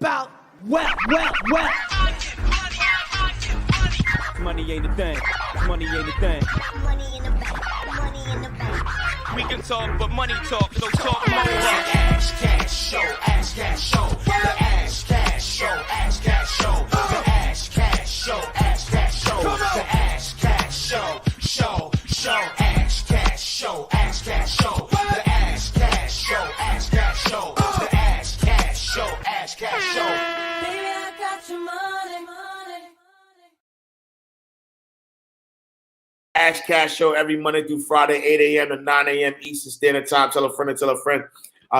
about well. Money ain't a thing. Money ain't a thing. Money in the bank. Money in the bank. We can talk, but money talk, so talk more. Ash Cash Show, Ash Cash Show, the Ash Cash Show, Ash Cash Show, the Ash Cash Show, Ash Cash Show, the Ash Cash Show, Ash Cash Show, Ash Cash Show, the Ash Cash Show, Ash Cash Show, the Ash Cash Show, Ash Cash Show. Baby, I got your money. Ash Cash Show every Monday through Friday, 8 a.m. to 9 a.m. Eastern Standard Time. Tell a friend and tell a friend.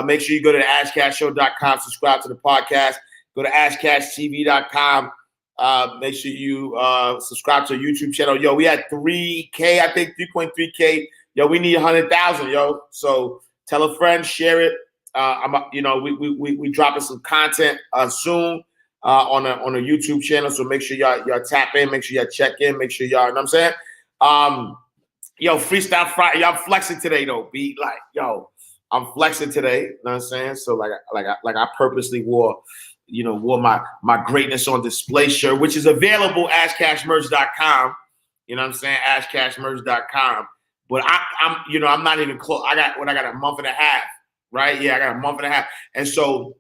Make sure you go to ashcashshow.com, subscribe to the podcast. Go to ashcashtv.com. Make sure you subscribe to our YouTube channel. Yo, we had 3K, I think 3.3K. Yo, we need 100,000, yo. So tell a friend, share it. We dropping some content soon on a YouTube channel. So make sure y'all tap in, make sure y'all check in, make sure y'all, you know what I'm saying? Yo, Freestyle Friday, y'all flexing today though. Be like, yo, I'm flexing today. You know what I'm saying? So like I purposely wore my greatness on display shirt, which is available at ashcashmerch.com. You know what I'm saying? ashcashmerch.com. But I'm not even close. I got a month and a half, right? Yeah, I got a month and a half. And so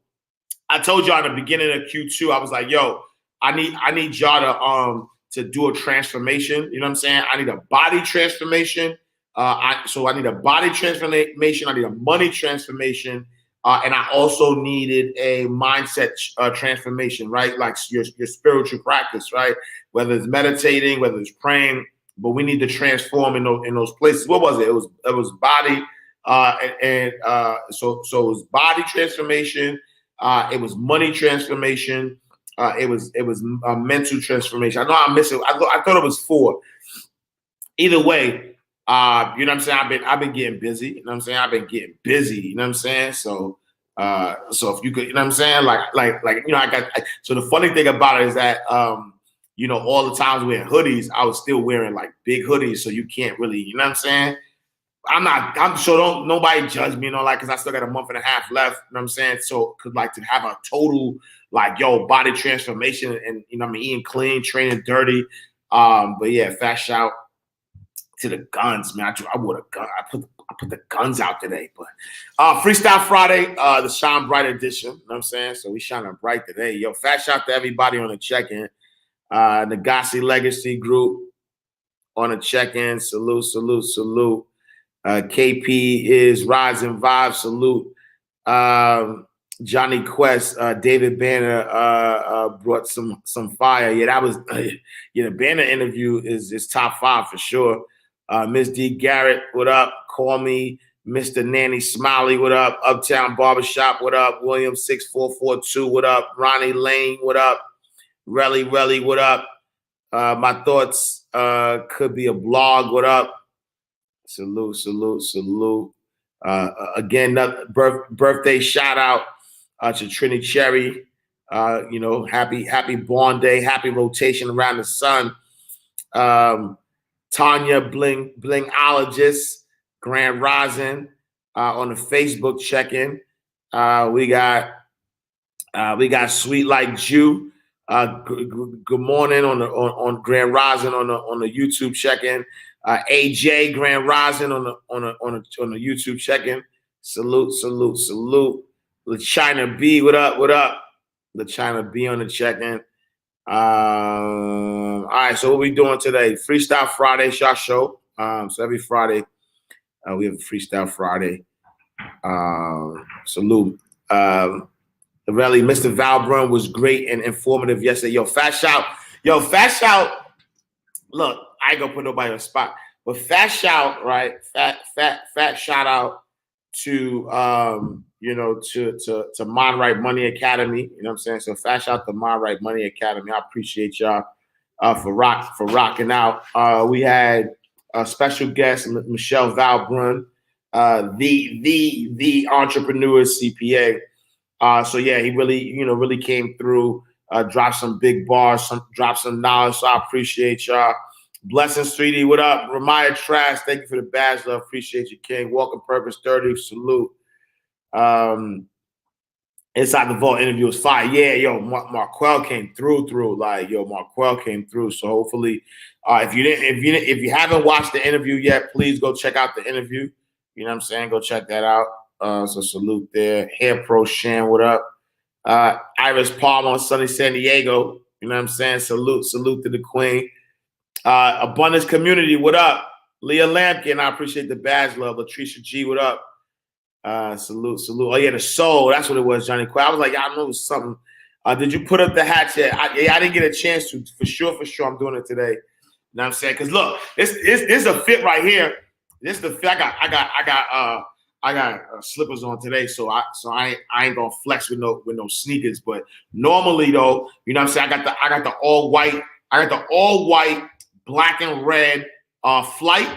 I told y'all in the beginning of Q2, I was like, yo, I need y'all to do a transformation. You know what I'm saying? I need a body transformation. I need a body transformation. I need a money transformation. And I also needed a mindset transformation, right? Like your spiritual practice, right? Whether it's meditating, whether it's praying, but we need to transform in those places. What was it? It was body. So it was body transformation. It was money transformation. It was a mental transformation. I know I'm missing. I thought it was 4. Either way, you know what I'm saying? I've been getting busy. You know what I'm saying? I've been getting busy. You know what I'm saying? So if you could, you know what I'm saying? So the funny thing about it is that all the times wearing hoodies, I was still wearing like big hoodies. So you can't really, you know what I'm saying? I'm sure don't nobody judge me, because I still got a month and a half left. You know what I'm saying? So could like to have a total body transformation and eating clean, training dirty. But yeah, fat shout to the guns, man. I wore a gun. I put the guns out today. But Freestyle Friday, the Shine Bright edition. You know what I'm saying? So we shining bright today. Yo, fat shout to everybody on the check-in. The Gossi Legacy group on the check-in. Salute. KP is Rising Vibe. Salute. Johnny Quest, David Banner brought some fire. Yeah, that was the Banner interview is top 5 for sure. Miss D Garrett, what up? Call me Mr. Nanny Smiley, what up? Uptown Barbershop, what up? William 6442, what up? Ronnie Lane, what up? Relly, what up? My thoughts could be a blog, what up? Salute. Again, birthday shout out to Trini Cherry. Happy born day, happy rotation around the sun. Tanya Blingologist, Grand Rising on the Facebook check-in. We got Sweet Like Jew. Good morning on Grand Rising on the YouTube check-in. AJ Grand Rising on the YouTube check-in. Salute. LaChina B, what up? LaChina B on the check-in. All right, so what we doing today? Freestyle Friday show. So every Friday we have a Freestyle Friday. Salute. Really, Mr. Valbrun was great and informative yesterday. Yo, fat shout. Look, I ain't gonna put nobody on the spot, but fat shout, right? Fat shout out to to Mind Right Money Academy. You know what I'm saying? So fat shout to Mind Right Money Academy. I appreciate y'all for rocking out. We had a special guest, Michelle Valbrun, the entrepreneur CPA. So yeah, he really came through, dropped some big bars, dropped some knowledge. So I appreciate y'all. Blessings 3D, what up? Ramaya Trash, thank you for the badge, love. Appreciate you, King. Walking Purpose 30, salute. Inside the Vault interview was fire. Yeah, yo, Marquel came through. Marquel came through. So hopefully, if you haven't watched the interview yet, please go check out the interview. You know what I'm saying? Go check that out. So salute there. Hair Pro Shan, what up? Iris Palmer, Sunny San Diego. You know what I'm saying? Salute to the queen. Abundance Community, what up? Leah Lampkin, I appreciate the badge love. Latricia G, what up? Salute. Oh yeah, the soul. That's what it was, Johnny Quay. I was like, I know it was something. Did you put up the hat yet? I didn't get a chance to. For sure, I'm doing it today. You know what I'm saying? Because look, this is a fit right here. This is the fit. I got slippers on today, so I ain't gonna flex with no sneakers. But normally though, you know what I'm saying? I got the all white. I got the all white, black and red flight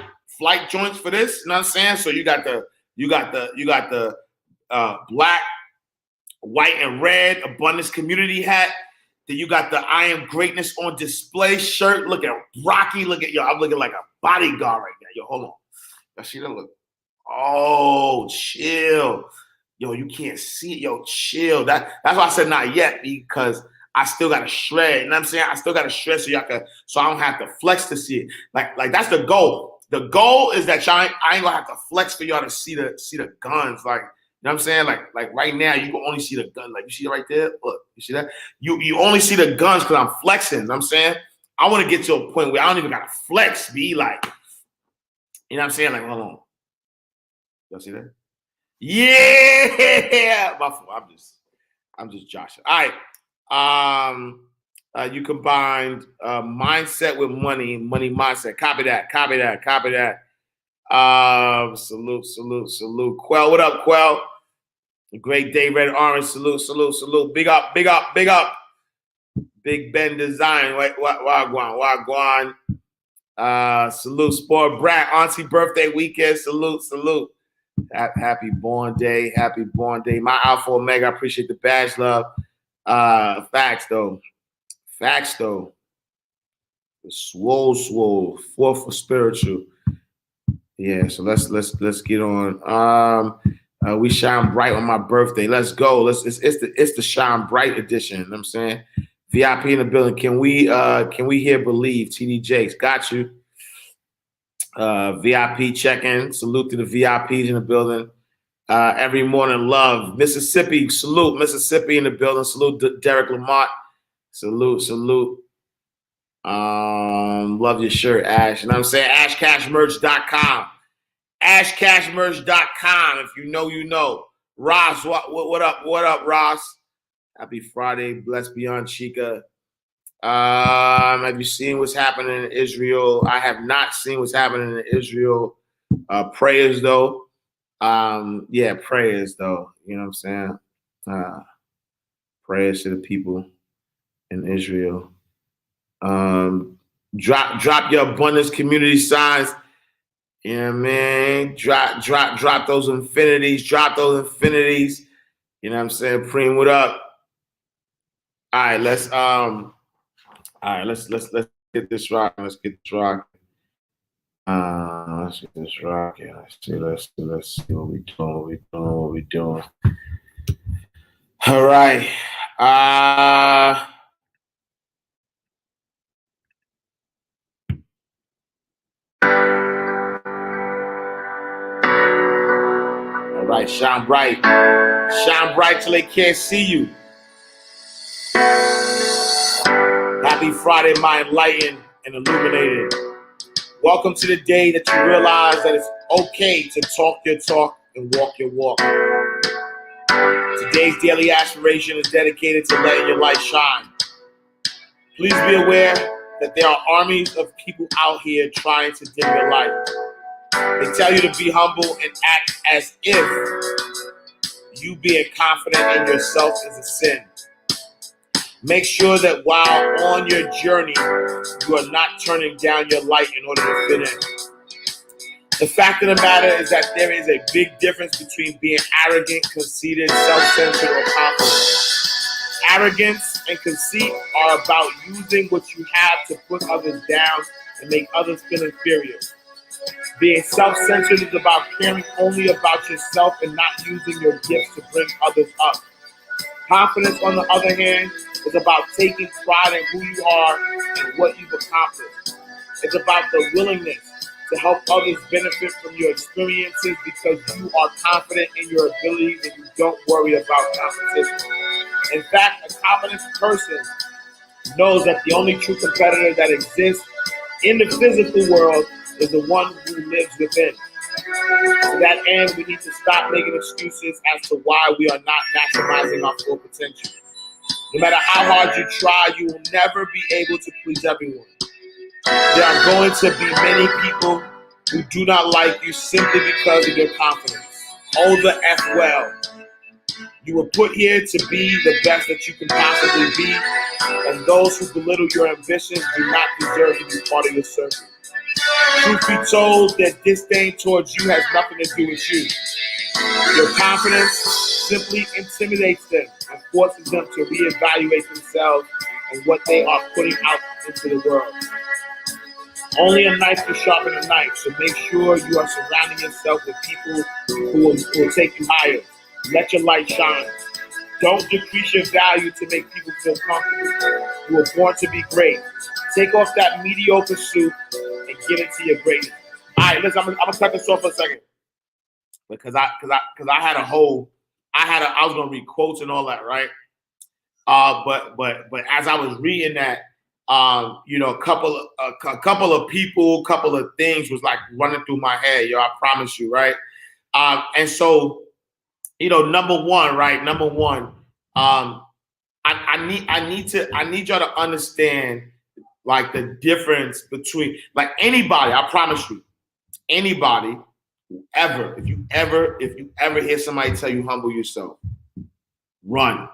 joints for this. You know what I'm saying? So you got the black, white, and red Abundance Community hat. Then you got the I Am Greatness on Display shirt. Look at Rocky. Look at yo. I'm looking like a bodyguard right now. Yo, hold on. Y'all see that look? Oh, chill. Yo, you can't see it. Yo, chill. That's why I said not yet, because I still got to shred. You know what I'm saying? I still got to shred so I don't have to flex to see it. Like that's the goal. The goal is that I ain't gonna have to flex for y'all to see the guns. Like, you know what I'm saying? Like right now, you can only see the gun. Like, you see it right there? Look, you see that? You only see the guns because I'm flexing. You know what I'm saying? I want to get to a point where I don't even gotta flex, be like, you know what I'm saying? Like, hold on. Y'all see that? Yeah, my fault. I'm just joshing. All right. You combined mindset with money mindset. Copy that. Salute. Quell, what up, Quell? Great day, Red Orange. Salute. Big up. Big Ben Design. Wagwan. Salute, Sport Brat. Auntie birthday weekend. Salute. Happy born day. My Alpha Omega. I appreciate the badge love. Facts though. Swole. Fourth for spiritual. Yeah, so let's get on. We shine bright on my birthday. Let's go. It's the shine bright edition. You know what I'm saying? VIP in the building. Can we hear Believe? TD Jakes. Got you. VIP check-in. Salute to the VIPs in the building. Every morning, love. Mississippi, salute. Mississippi in the building. Salute Derek Lamont. Salute. Love your shirt, Ash. You know what I'm saying? AshCashMerch.com. AshCashMerch.com. If you know, you know. Ross, what up, Ross? Happy Friday. Blessed beyond Chica. Have you seen what's happening in Israel? I have not seen what's happening in Israel. Prayers though. Prayers though. You know what I'm saying? Prayers to the people in Israel. Drop your Abundance Community signs. You know what I mean? Drop those infinities. You know what I'm saying? Preem, what up? All right, let's get this rocking. Let's get this rocking. Let's see what we doing. All right. All right, shine bright. Shine bright till they can't see you. Happy Friday, my enlightened and illuminated. Welcome to the day that you realize that it's okay to talk your talk and walk your walk. Today's daily aspiration is dedicated to letting your light shine. Please be aware that there are armies of people out here trying to dim your light. They tell you to be humble and act as if you being confident in yourself is a sin. Make sure that while on your journey, you are not turning down your light in order to fit in. The fact of the matter is that there is a big difference between being arrogant, conceited, self-centered, or confident. Arrogance and conceit are about using what you have to put others down and make others feel inferior. Being self-centered is about caring only about yourself and not using your gifts to bring others up. Confidence, on the other hand, is about taking pride in who you are and what you've accomplished. It's about the willingness to help others benefit from your experiences because you are confident in your abilities and you don't worry about competition. In fact, a confident person knows that the only true competitor that exists in the physical world is the one who lives within. To that end, we need to stop making excuses as to why we are not maximizing our full potential. No matter how hard you try, you will never be able to please everyone. There are going to be many people who do not like you simply because of your confidence. Oh, the F well. You were put here to be the best that you can possibly be, and those who belittle your ambitions do not deserve to be part of your circle. Truth be told, their disdain towards you has nothing to do with you. Your confidence simply intimidates them and forces them to reevaluate themselves and what they are putting out into the world. Only a knife can sharpen a knife, so make sure you are surrounding yourself with people who will take you higher. Let your light shine. Don't decrease your value to make people feel comfortable. You were born to be great. Take off that mediocre suit and get into your greatness. All right, listen, I'm gonna cut this off for a second because I was gonna read quotes and all that, right? But as I was reading that, a couple of people, a couple of things was like running through my head, I promise you, right? And so, number one, I need y'all to understand like the difference between like anybody, I promise you, anybody if you ever hear somebody tell you humble yourself, run.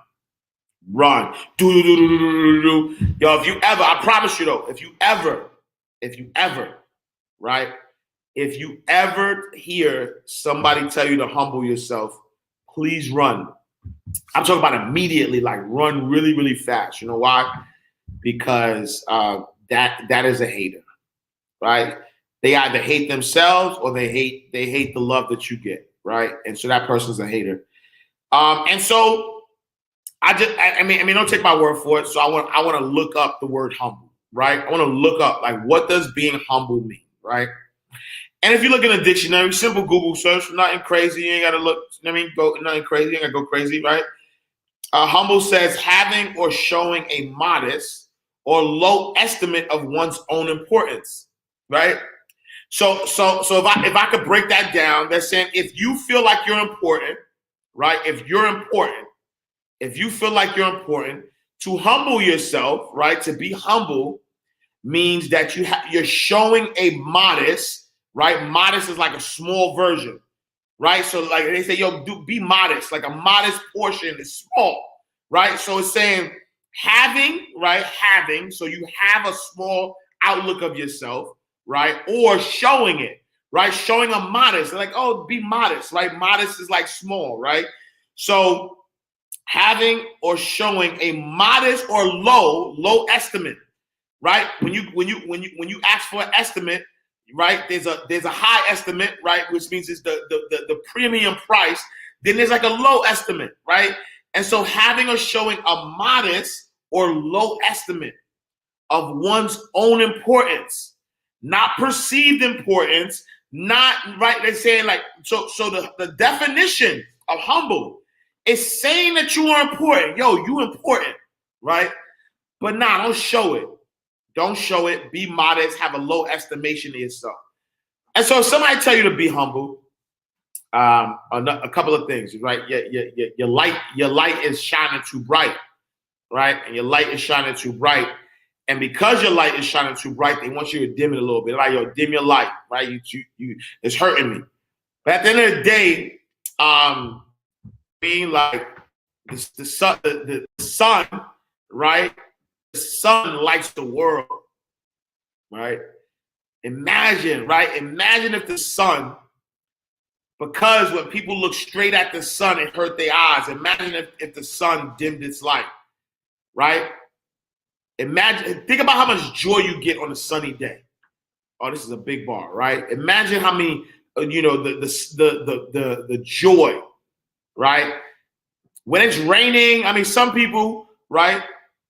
Yo, if you ever, I promise you though, if you ever hear somebody tell you to humble yourself, please run. I'm talking about immediately, like run really, really fast. You know why? Because that is a hater, right? They either hate themselves or they hate the love that you get, right? And so that person's a hater. And so I mean, don't take my word for it. So I want to look up the word humble, right? I want to look up like what does being humble mean, right? And if you look in a dictionary, simple Google search, nothing crazy. You ain't got to look. Nothing crazy. You ain't got to go crazy, right? Humble says having or showing a modest or low estimate of one's own importance, right? So if I could break that down, they're saying if you feel like you're important, right? If you feel like you're important, to humble yourself, right? To be humble means that you're showing a modest, right? Modest is like a small version, right? So like they say, be modest. Like a modest portion is small, right? So it's saying having, right? So you have a small outlook of yourself, right? Or showing it, right? Showing a modest, like, oh, be modest, right? Modest is like small, right? So having or showing a modest or low estimate, right? When you ask for an estimate, right? There's a high estimate, right? Which means it's the premium price. Then there's like a low estimate, right? And so having or showing a modest or low estimate of one's own importance, not perceived importance, not right. They're saying like so the definition of humble is saying that you are important. Yo, you important, right? But don't show it. Don't show it. Be modest. Have a low estimation of yourself. And so if somebody tell you to be humble, a couple of things, right? Your light is shining too bright, right? And your light is shining too bright. And because your light is shining too bright, they want you to dim it a little bit. Like, yo, dim your light, right? You it's hurting me. But at the end of the day, being like the sun, right? The sun lights the world, right? Imagine if the sun, because when people look straight at the sun, it hurt their eyes. Imagine if the sun dimmed its light, right? Think about how much joy you get on a sunny day. Oh, this is a big bar, right? Imagine how many, the joy, right? When it's raining, I mean, some people, right,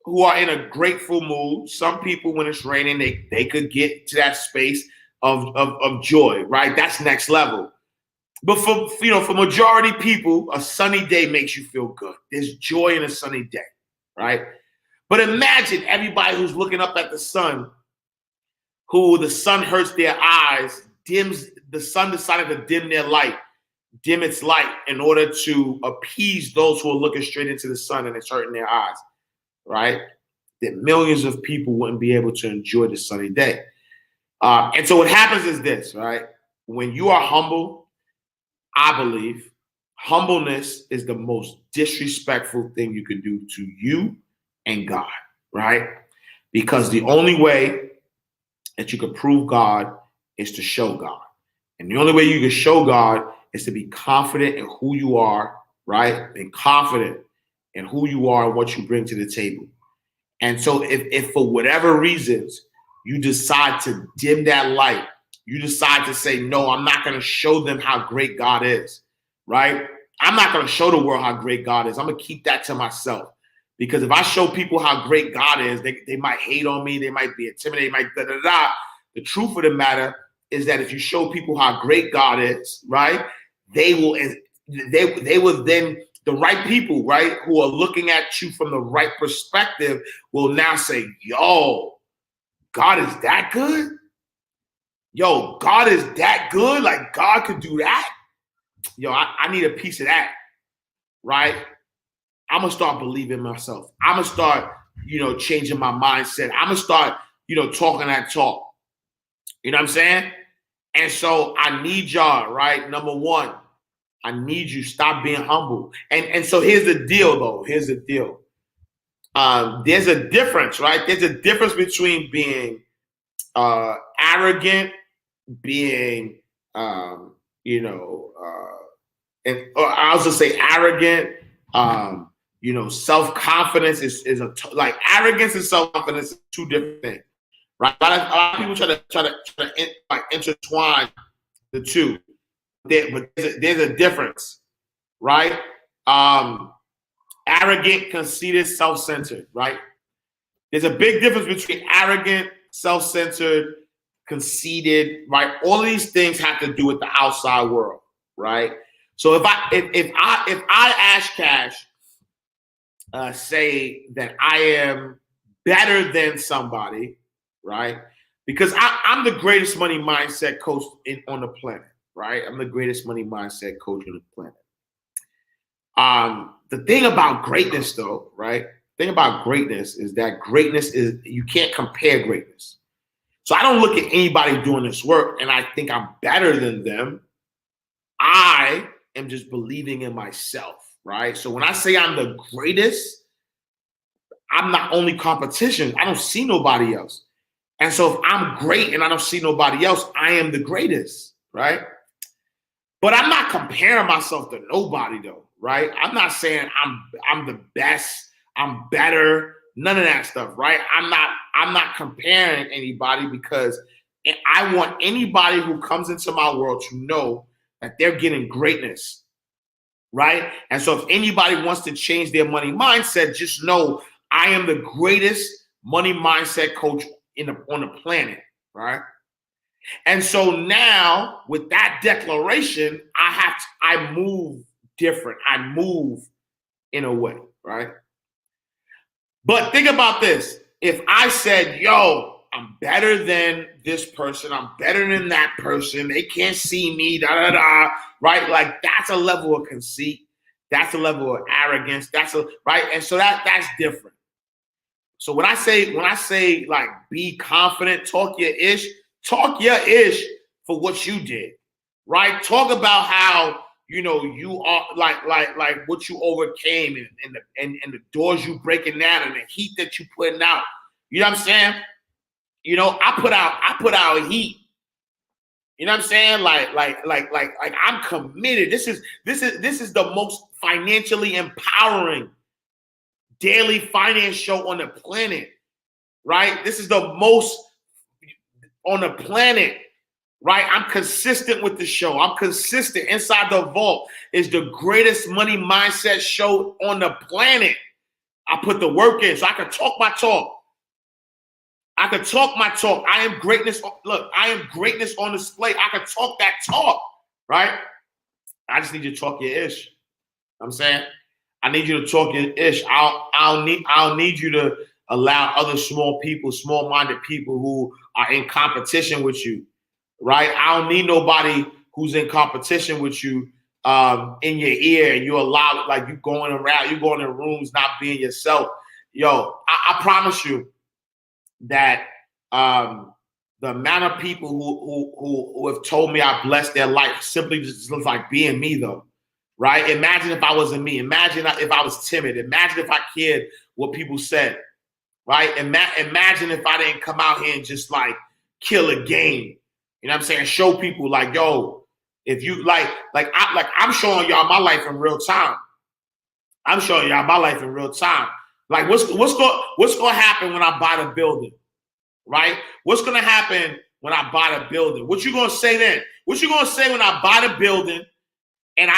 who are in a grateful mood, some people, when it's raining, they could get to that space of joy, right? That's next level. But for majority people, a sunny day makes you feel good. There's joy in a sunny day, right? But imagine everybody who's looking up at the sun, who the sun hurts their eyes, the sun decided to dim its light in order to appease those who are looking straight into the sun and it's hurting their eyes, right? That millions of people wouldn't be able to enjoy the sunny day. And so what happens is this, right? When you are humble, I believe humbleness is the most disrespectful thing you can do to you and God, right? Because the only way that you can prove God is to show God. And the only way you can show God is to be confident in who you are, right? And confident in who you are and what you bring to the table. And so if for whatever reasons you decide to dim that light, you decide to say, no, I'm not going to show them how great God is, right? I'm not going to show the world how great God is. I'm going to keep that to myself. Because if I show people how great God is, they might hate on me. They might be intimidated. They might da-da-da. The truth of the matter is that if you show people how great God is, right, they will then, the right people, right, who are looking at you from the right perspective will now say, yo, God is that good? Yo, God is that good? Like, God could do that? Yo, I need a piece of that, right? I'm going to start believing myself. I'm going to start, changing my mindset. I'm going to start, talking that talk. You know what I'm saying? And so I need y'all, right? Number one, I need you stop being humble. And so here's the deal, though. Here's the deal. There's a difference, right? There's a difference between being arrogant, being, or I'll just say arrogant. Self-confidence is like arrogance and self-confidence is two different things, right? A lot of people try to intertwine the two, but there's a difference, right? Arrogant, conceited, self-centered, right? There's a big difference between arrogant, self-centered, conceited, right? All of these things have to do with the outside world, right? So if I Ash Cash say that I am better than somebody, right? Because I'm the greatest money mindset coach on the planet, right? I'm the greatest money mindset coach on the planet. The thing about greatness, though, right? The thing about greatness is that greatness is, you can't compare greatness. So I don't look at anybody doing this work and I think I'm better than them. I am just believing in myself, right? So when I say I'm the greatest, I'm not only competition. I don't see nobody else. And so if I'm great and I don't see nobody else, I am the greatest, right? But I'm not comparing myself to nobody, though, right? I'm not saying I'm the best, I'm better, none of that stuff, right? I'm not comparing anybody because I want anybody who comes into my world to know that they're getting greatness, right? And so if anybody wants to change their money mindset, just know I am the greatest money mindset coach on the planet, right? And so now with that declaration, I move different. I move in a way, right? But think about this. If I said, yo, I'm better than this person, I'm better than that person, they can't see me, right? Like that's a level of conceit. That's a level of arrogance. Right? And so that's different. So when I say like be confident, talk your ish for what you did, right? Talk about how you are like what you overcame and the doors you breaking down and the heat that you putting out. You know what I'm saying? I put out heat. You know what I'm saying? Like I'm committed. This is the most financially empowering daily finance show on the planet, right? This is the most on the planet. right? I'm consistent with the show. I'm consistent. Inside the Vault is the greatest money mindset show on the planet. I put the work in so I can talk my talk. I can talk my talk. I am greatness. Look, I am greatness on display. I can talk that talk, right? I just need you to talk your ish. You know what I'm saying? I need you to talk your ish. I'll need you to allow other small-minded people who are in competition with you, right? I don't need nobody who's in competition with you in your ear, and you allow, like, you going around, you going in rooms not being yourself. Yo, I promise you that the amount of people who have told me I blessed their life simply just looks like being me, though, right? Imagine if I wasn't me. Imagine if I was timid. Imagine if I cared what people said, right? Imagine if I didn't come out here and just like kill a game. You know what I'm saying? Show people like, yo, if you I'm showing y'all my life in real time. I'm showing y'all my life in real time. Like, what's going to happen when I buy the building, right? What's going to happen when I buy the building? What you going to say then? What you going to say when I buy the building and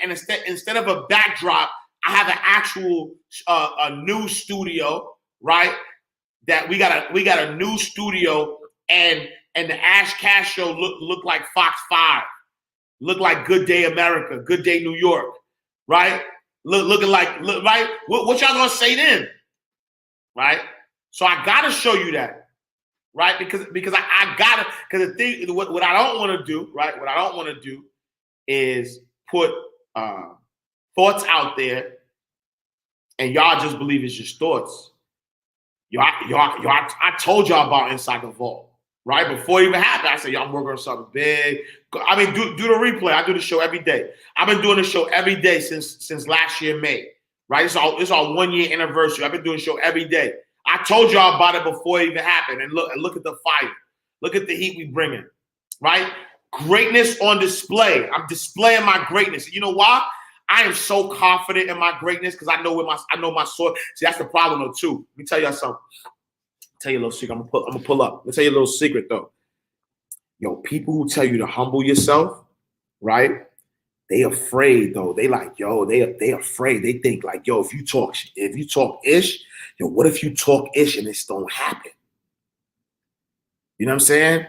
instead of a backdrop, I have an actual a new studio, right? That we got a new studio, and the Ash Cash Show look like Fox 5, look like Good Day America, Good Day New York, right? Looking like, right? What y'all gonna say then, right? So I gotta show you that, right? Because I gotta, because the thing, what I don't want to do, right? What I don't want to do is put thoughts out there, and y'all just believe it's just thoughts. I told y'all about Inside the Vault, right? Before it even happened, I said, y'all, I'm working on something big. I mean, do the replay. I do the show every day. I've been doing the show every day since last year, May, right? It's our 1 year anniversary. I've been doing the show every day. I told y'all about it before it even happened. And look at the fire. Look at the heat we bringing, right? Greatness on display. I'm displaying my greatness. You know why? I am so confident in my greatness because I know my source. See, that's the problem though too. Let me tell y'all something. Tell you a little secret. I'm gonna pull up. Let me tell you a little secret though. Yo, people who tell you to humble yourself, right? They afraid though. They like, yo, they afraid. They think like, yo, if you talk ish, yo, what if you talk ish and this don't happen? You know what I'm saying?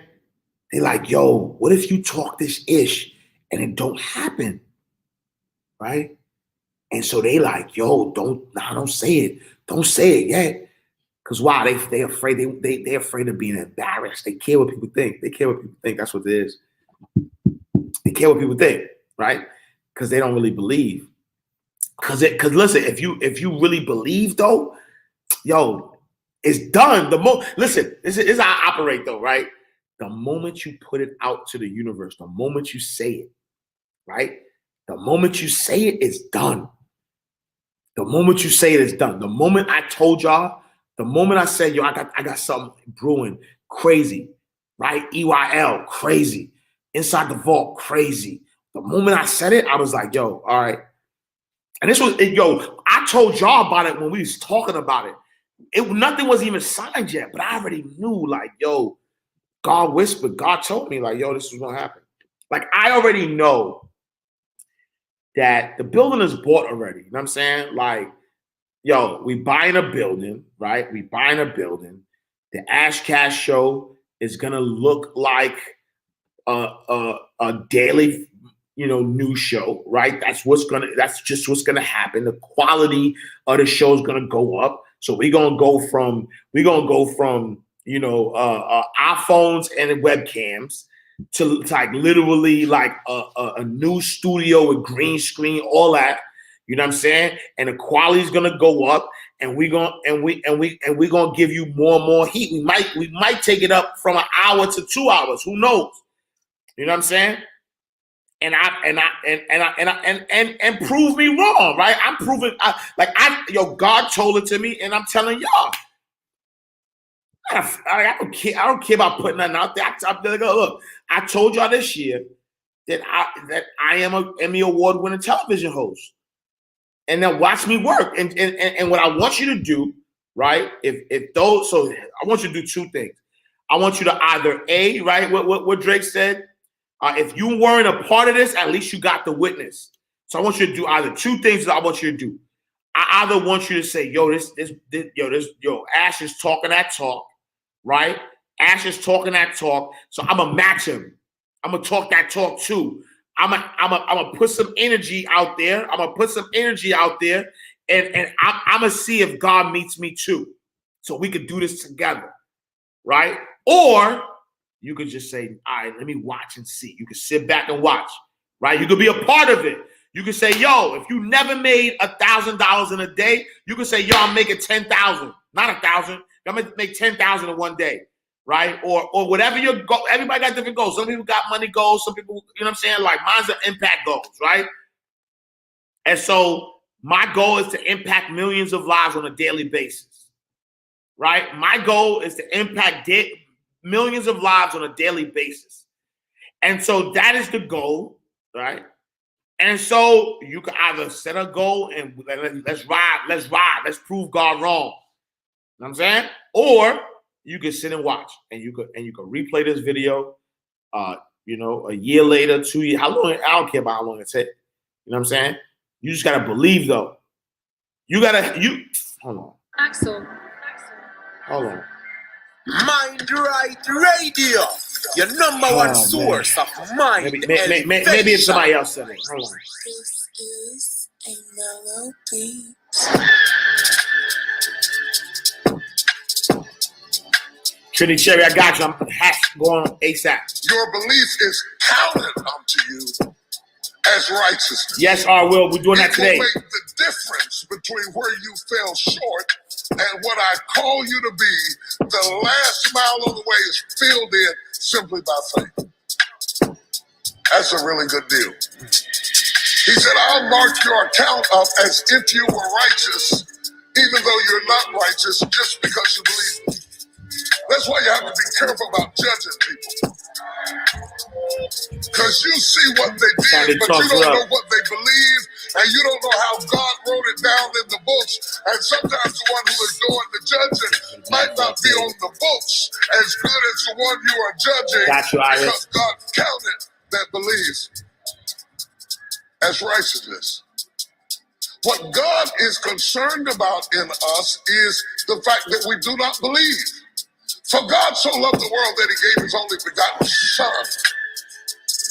They like, yo, what if you talk this ish and it don't happen? Right? And so they like, yo, don't say it. Don't say it yet. Because why? They afraid. They afraid of being embarrassed. They care what people think. They care what people think. That's what it is. They care what people think, right? Because they don't really believe. Because listen, if you really believe though, yo, it's done. Listen, this is how I operate though, right? The moment you put it out to the universe, the moment you say it, right? The moment you say it, it's done. The moment you say it, it's done. The moment I told y'all. The moment I said, yo, I got something brewing, crazy, right? EYL, crazy. Inside the Vault, crazy. The moment I said it, I was like, yo, all right. And this was, yo, I told y'all about it when we was talking about it. Nothing was even signed yet, but I already knew, like, yo, God whispered, God told me, like, yo, this is gonna happen. Like, I already know that the building is bought already. You know what I'm saying? Like, yo, we buying a building, right? We buying a building. The Ash Cash Show is gonna look like a daily, news show, right? That's just what's gonna happen. The quality of the show is gonna go up. So we're gonna go from iPhones and webcams to like literally like a new studio with green screen, all that. You know what I'm saying? And the quality is gonna go up, and we're gonna give you more and more heat. We might take it up from an hour to 2 hours. Who knows? You know what I'm saying? And prove me wrong, right? I'm proving. God told it to me, and I'm telling y'all. I don't care. I don't care about putting nothing out there. I'm like, look, I told y'all this year that I am an Emmy Award-winning television host. And then watch me work. And what I want you to do, right? So I want you to do two things. I want you to either A, right, what Drake said, if you weren't a part of this, at least you got the witness. So I want you to do either two things that I want you to do. I either want you to say, yo, Ash is talking that talk, right? Ash is talking that talk, so I'm gonna match him. I'm gonna talk that talk too. I'm gonna put some energy out there. I'm gonna put some energy out there, and I'm gonna see if God meets me too, so we could do this together, right? Or you could just say, all right, let me watch and see. You can sit back and watch, right? You could be a part of it. You can say, yo, if you never made $1,000 in a day, you can say, yo, I'm making 10,000, not 1,000. I'm gonna make 10,000 in one day, right? Or whatever your goal. Everybody got different goals. Some people got money goals. Some people, you know what I'm saying? Like mine's are impact goals, right? And so my goal is to impact millions of lives on a daily basis, right? My goal is to impact millions of lives on a daily basis. And so that is the goal, right? And so you can either set a goal and let's ride, let's prove God wrong. You know what I'm saying? Or you can sit and watch and you could replay this video a year later, 2 years, how long, I don't care about how long it takes. You know what I'm saying? You just gotta believe though. Hold on. Axel. Hold on. Mind Right Radio, your number one source of mind. Maybe it's somebody else said it. Hold on. This is a mellow beat. Trinity Cherry, I got you. I'm going ASAP. Your belief is counted unto you as righteousness. Yes, I will. We're doing that today. It will make the difference between where you fell short and what I call you to be. The last mile of the way is filled in simply by faith. That's a really good deal. He said, I'll mark your account up as if you were righteous, even though you're not righteous, just because you believe it. That's why you have to be careful about judging people. Because you see what they did, but you don't know what they believe, and you don't know how God wrote it down in the books. And sometimes the one who is doing the judging might not be on the books as good as the one you are judging, because God counted that belief as righteousness. What God is concerned about in us is the fact that we do not believe. For God so loved the world that he gave his only begotten Son,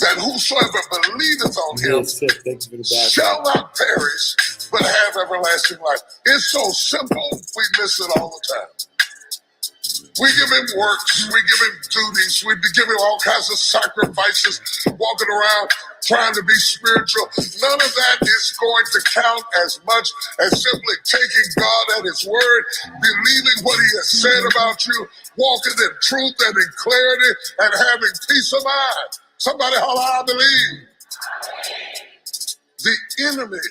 that whosoever believeth on him shall not perish, but have everlasting life. It's so simple, we miss it all the time. We give him works, we give him duties, we give him all kinds of sacrifices, walking around trying to be spiritual. None of that is going to count as much as simply taking God at his word, believing what he has said about you, walking in truth and in clarity, and having peace of mind. Somebody holler, I believe. The enemy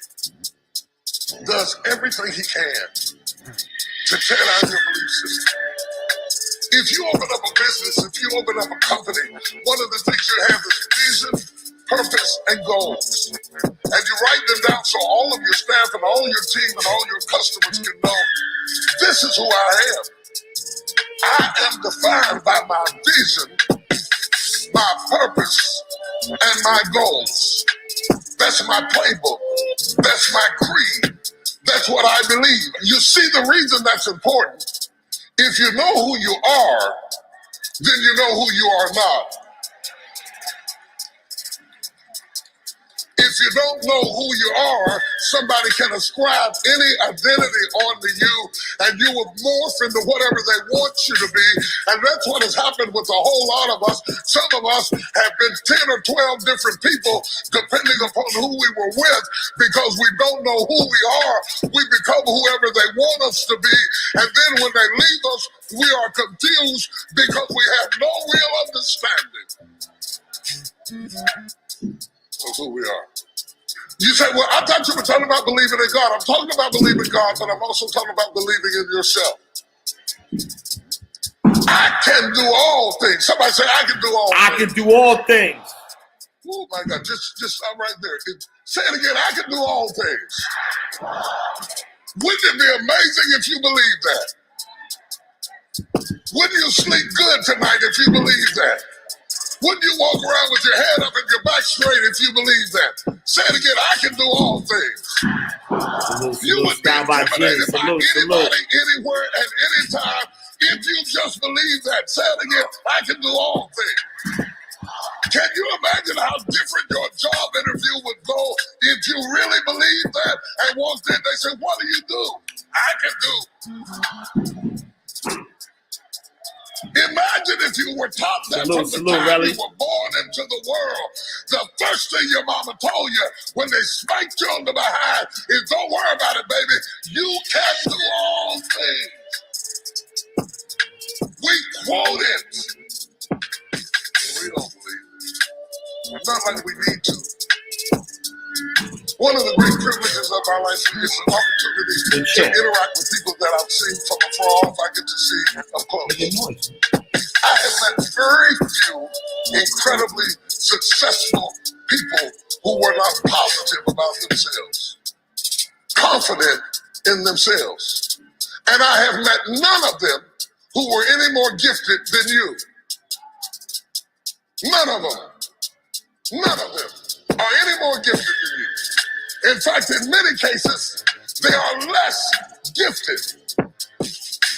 does everything he can to tear down your belief system. If you open up a business, if you open up a company, one of the things you have is vision, purpose, and goals. And you write them down so all of your staff and all your team and all your customers can know, this is who I am. I am defined by my vision, my purpose, and my goals. That's my playbook. That's my creed. That's what I believe. You see the reason that's important. If you know who you are, then you know who you are not. If you don't know who you are, somebody can ascribe any identity onto you, and you will morph into whatever they want you to be. And that's what has happened with a whole lot of us. Some of us have been 10 or 12 different people, depending upon who we were with, because we don't know who we are. We become whoever they want us to be. And then when they leave us, we are confused because we have no real understanding of who we are. You say, well, I thought you were talking about believing in God. I'm talking about believing God, but I'm also talking about believing in yourself. I can do all things. Somebody say, I can do all things. I can do all things. Oh, my God. Just stop right there. Say it again. I can do all things. Wouldn't it be amazing if you believed that? Wouldn't you sleep good tonight if you believe that? Wouldn't you walk around with your head up and your back straight if you believe that? Say it again, I can do all things. You would be intimidated by anybody, anywhere, at any time if you just believe that. Say it again, I can do all things. Can you imagine how different your job interview would go if you really believe that and walked in, they said, what do you do? I can do. Imagine if you were taught that from the time you were born into the world. The first thing your mama told you when they spanked you on the behind is, don't worry about it, baby. You can do all things. We quote it. We don't believe it. Not like we need to. One of the great privileges of my life is an opportunity to interact with people that I've seen from afar off. I get to see up close. I have met very few incredibly successful people who were not positive about themselves, confident in themselves. And I have met none of them who were any more gifted than you. None of them are any more gifted than you. In fact, in many cases, they are less gifted,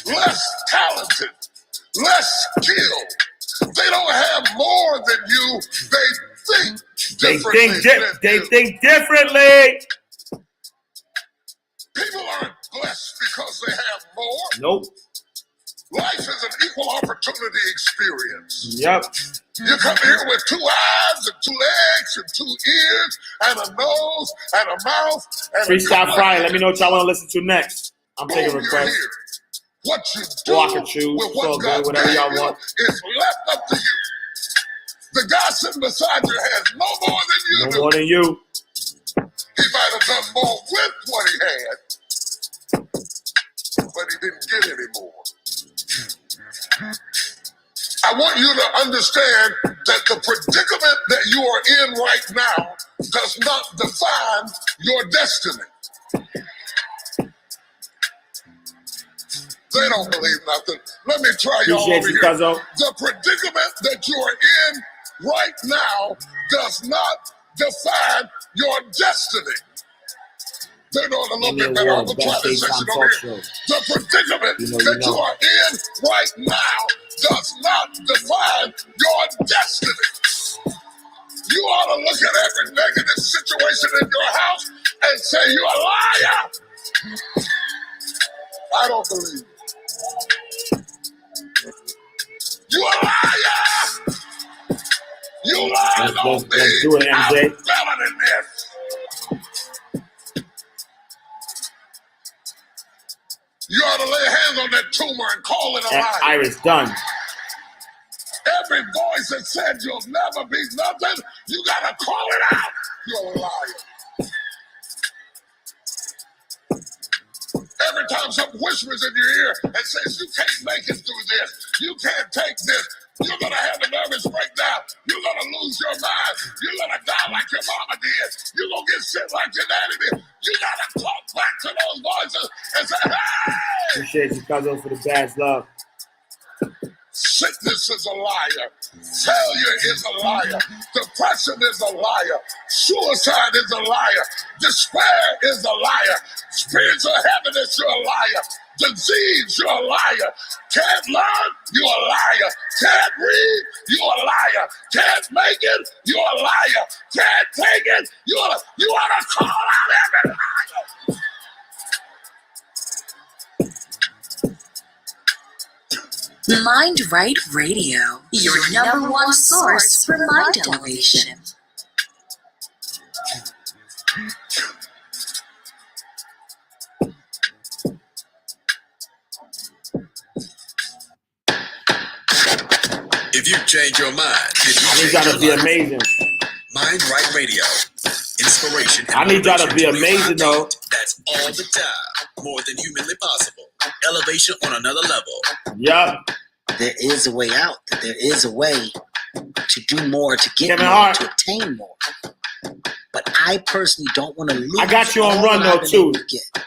less talented, less skilled. They don't have more than you. They think differently. They think differently. People aren't blessed because they have more. Nope. Life is an equal opportunity experience. Yep. You come here with 2 eyes and 2 legs and 2 ears and a nose and a mouth and Freestyle Friday. Let me know what y'all want to listen to next. I'm taking requests. What you do or I can choose. with what So God good, whatever y'all you want. is left up to you. The guy sitting beside you has no more than you do. No more than you. He might have done more with what he had, but he didn't get any more. I want you to understand that the predicament that you are in right now does not define your destiny. They don't believe nothing. Let me try y'all Appreciate over you, here. Cuzzo. The predicament that you are in right now does not define your destiny. They're doing a little bit better. I'm going to try this section over here. The predicament that you are in right now does not define your destiny. You ought to look at every negative situation in your house and say, you're a liar. I don't believe it. You're a liar. You lied on me. Let's do it, MJ. I'm better than this. You ought to lay hands on that tumor and call it a lie. Iris done. Every voice that said you'll never be nothing, you gotta call it out. You're a liar. Every time something whispers in your ear and says you can't make it through this, you can't take this, you're gonna have a nervous breakdown, you're gonna lose your mind, you're gonna die like your mama did, you're gonna get sick like your daddy did. You gotta talk back to those voices and say, hey! Appreciate you, Cuzzo, for the badge love. Sickness is a liar. Failure is a liar. Depression is a liar. Suicide is a liar. Despair is a liar. Spiritual heaviness, you're a liar. Disease, you're a liar. Can't learn, you're a liar. Can't read, you're a liar. Can't make it, you're a liar. Can't take it, you ought to call out every liar. Mind Right Radio, your number one source for mind elevation. If you change your mind, I need y'all to be amazing. Mind Right Radio. Inspiration. I need y'all to be amazing, though. That's all the time. More than humanly possible. Elevation on another level. Yup. There is a way out. There is a way to do more, to get Kevin more, Hart. to obtain more. But I personally don't want to lose. I got you on all run, that though, I've been too. able to get.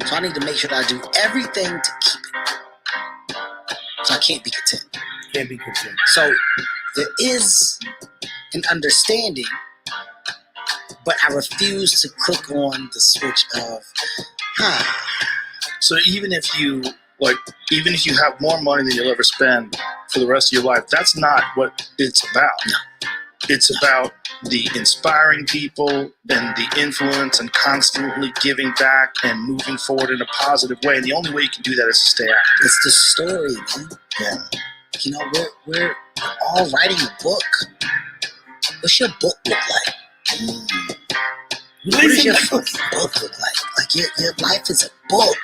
So I need to make sure that I do everything to keep it. So I can't be content. Can't be content. So there is an understanding, but I refuse to click on the switch of, So even if you have more money than you'll ever spend for the rest of your life, that's not what it's about. No. It's about the inspiring people and the influence and constantly giving back and moving forward in a positive way. And the only way you can do that is to stay active. it's the story, man. Yeah. You know, we're all writing a book. What's your book look like? What does your fucking book look like? Like your life is a book.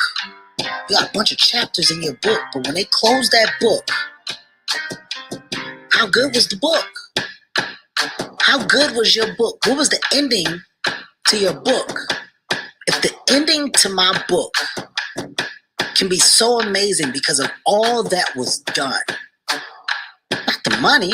You got a bunch of chapters in your book, but when they close that book, how good was the book? How good was your book? What was the ending to your book? If the ending to my book can be so amazing because of all that was done, not the money,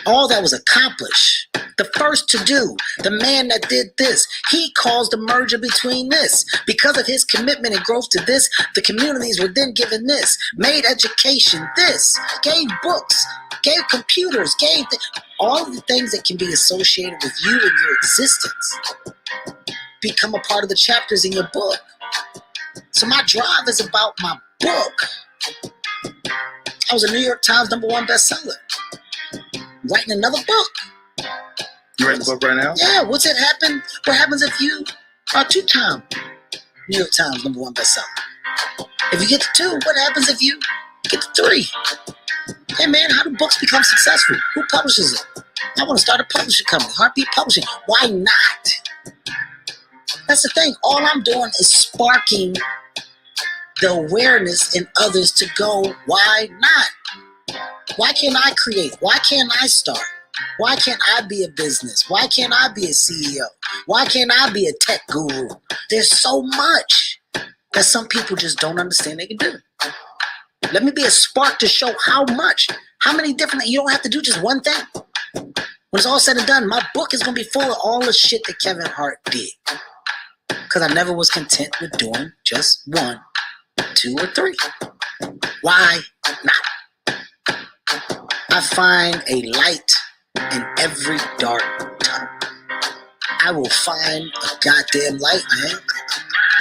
all that was accomplished, the first to do, the man that did this, he caused the merger between this. Because of his commitment and growth to this, the communities were then given this, made education this, gave books, gave computers, gave all of the things that can be associated with you and your existence become a part of the chapters in your book. So my drive is about my book. I was a New York Times #1 bestseller. Writing another book. You writing a book right now? Yeah, what's it happen? What happens if you are 2-time New York Times #1 bestseller? If you get to 2, what happens if you get to 3? Hey man, how do books become successful? Who publishes it? I want to start a publishing company, Heartbeat Publishing. Why not? That's the thing. All I'm doing is sparking the awareness in others to go, why not? Why can't I create? Why can't I start? Why can't I be a business? Why can't I be a CEO? Why can't I be a tech guru? There's so much that some people just don't understand they can do. Let me be a spark to show how much, how many different, you don't have to do just one thing. When it's all said and done, my book is going to be full of all the shit that Kevin Hart did. Because I never was content with doing just 1, 2, or 3. Why not? I find a light in every dark tunnel. I will find a goddamn light, man.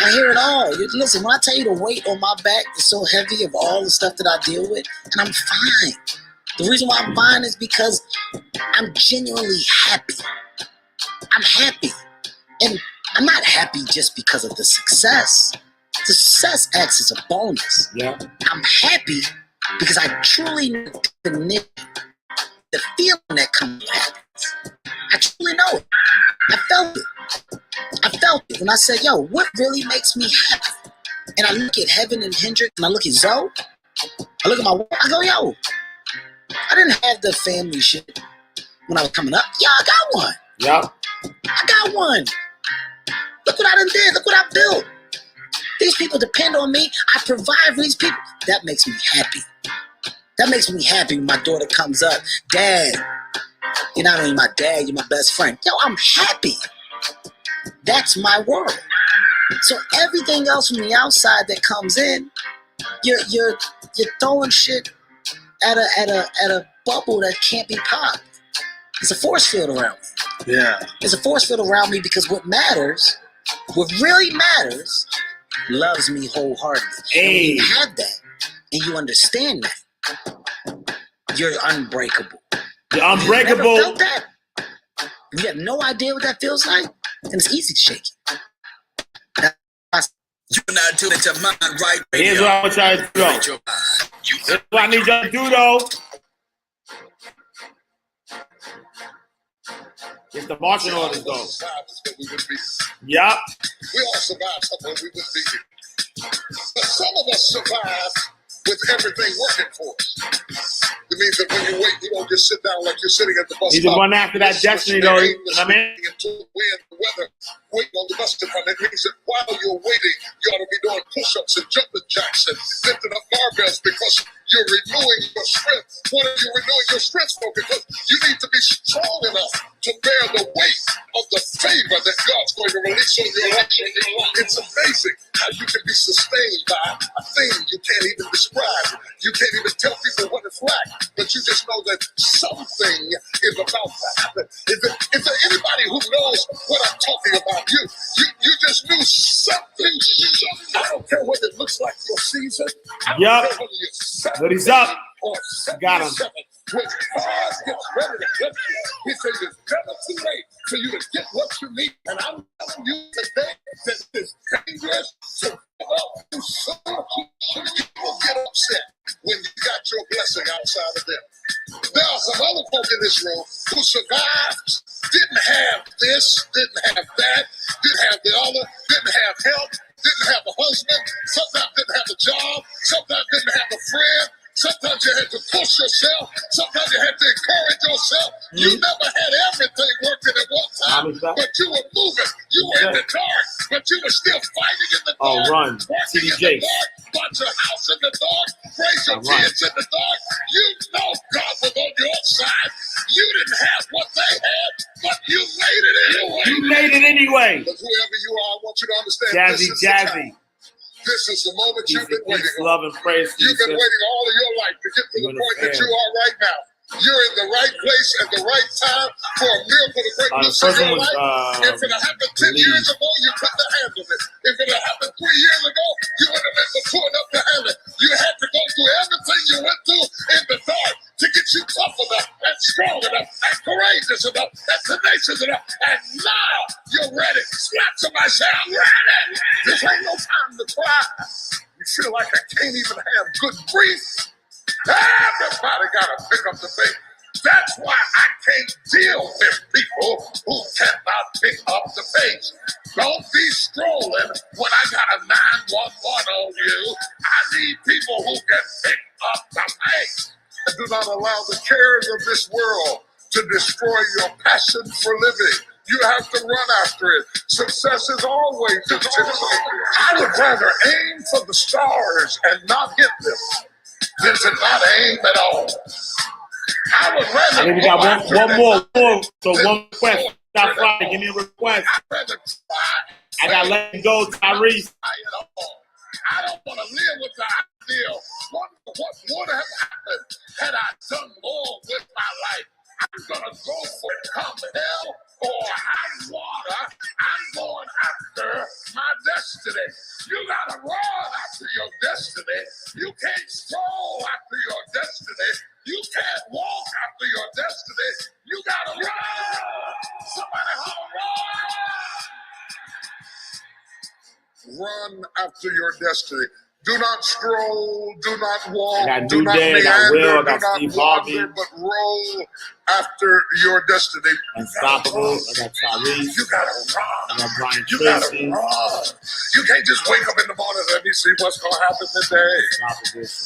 I hear it all. Listen, when I tell you the weight on my back is so heavy of all the stuff that I deal with, and I'm fine. The reason why I'm fine is because I'm genuinely happy. I'm happy. And I'm not happy just because of the success. The success acts as a bonus. Yeah. I'm happy because I truly know the feeling that comes with happiness. I truly know it. I felt it. I felt it when I said, yo, what really makes me happy? And I look at Heaven and Hendrix, and I look at Zoe. I look at my wife, I go, yo, I didn't have the family shit when I was coming up. Yeah, I got one. Yep. I got one. Look what I done did. Look what I built. These people depend on me. I provide for these people. That makes me happy. That makes me happy when my daughter comes up. Dad, you're not only my dad, you're my best friend. Yo, I'm happy. That's my world. So everything else from the outside that comes in, you're throwing shit at a bubble that can't be popped. It's a force field around me. Yeah. There's a force field around me because what matters, what really matters, loves me wholeheartedly. And when you have that and you understand that, you're unbreakable. You're unbreakable. You never felt that? You have no idea what that feels like? And it's easy to shake it. You're not tuned into Mind Right Radio. Here's what I'm trying to do. This is what I need y'all to do, though. It's the marching orders, though. Yep. We all survived something we wouldn't be here. But some of us survive with everything working for us. It means that when you wait, you don't just sit down like you're sitting at the bus He's the stop. one after that destiny, though. You know what I mean? Until the wind, the weather, waiting on the bus to come. It means that while you're waiting, you ought to be doing push-ups and jumping jacks and lifting up barbells because you're renewing your strength. What are you renewing your strength for? Because you need to be strong enough to bear the weight of the favor that God's going to release on your life. It's amazing how you can be sustained by a thing you can't even describe. You can't even tell people what it's like, but you just know that something is about to happen. Is there anybody who knows what I'm talking about? You just knew something. I don't care what it looks like your season. Yup. But he's up. Got him. When God gets ready to flip you, he says it's never too late for you to get what you need. And I'm telling you today that it's dangerous to give up too soon. You will get upset when you got your blessing outside of them. There are some other folk in this room who survived, didn't have this, didn't have that, didn't have the other, didn't have help, didn't have a husband, sometimes didn't have a job, sometimes didn't have a friend. Sometimes you had to push yourself. Sometimes you had to encourage yourself. You never had everything working at one time, but you were moving. You were in the dark, but you were still fighting in the dark. Run. Working in the dark. Bought your house in the dark. Raised your kids in the dark. You know God was on your side. You didn't have what they had, but you made it anyway. You made it anyway. But whoever you are, I want you to understand. Jazzy. This is the moment you've been waiting on. Love and praise. You've been waiting all of your life to get to the point that you are right now. You're in the right place at the right time for a miracle to break loose in your life. If it happened 10 years ago, you couldn't have handled it. If it had happened 3 years ago, you would have been mature enough to handle it. You had to go through everything you went through in the dark to get you tough enough and strong enough and courageous enough and tenacious enough. And now you're ready. Slap somebody, say, I'm ready. This ain't no time to cry. You feel like I can't even have good grief. Everybody got to pick up the faith. That's why I can't deal with people who cannot pick up the pace. Don't be strolling when I got a 911 on you. I need people who can pick up the pace. And do not allow the cares of this world to destroy your passion for living. You have to run after it. Success is always intimidating. I would rather aim for the stars and not hit them than to not aim at all. I would rather. I think we got one more. So one request. Stop Friday. Give me a request. I got to let him go, Tyrese. I don't want to live with the idea of what would have happened had I done more with my life. I'm going to go for it. Come hell or high water, I'm going after my destiny. You got to run after your destiny. You can't stroll after your destiny. You can't walk after your destiny. You got to run. Somebody run after your destiny. Do not stroll, do not walk, do not meander, do not wander, but roll after your destiny. Unstoppable. I got Tyrese. You gotta run. I got Brian You Tracy. gotta run. You can't just wake up in the morning and let me see what's gonna happen today.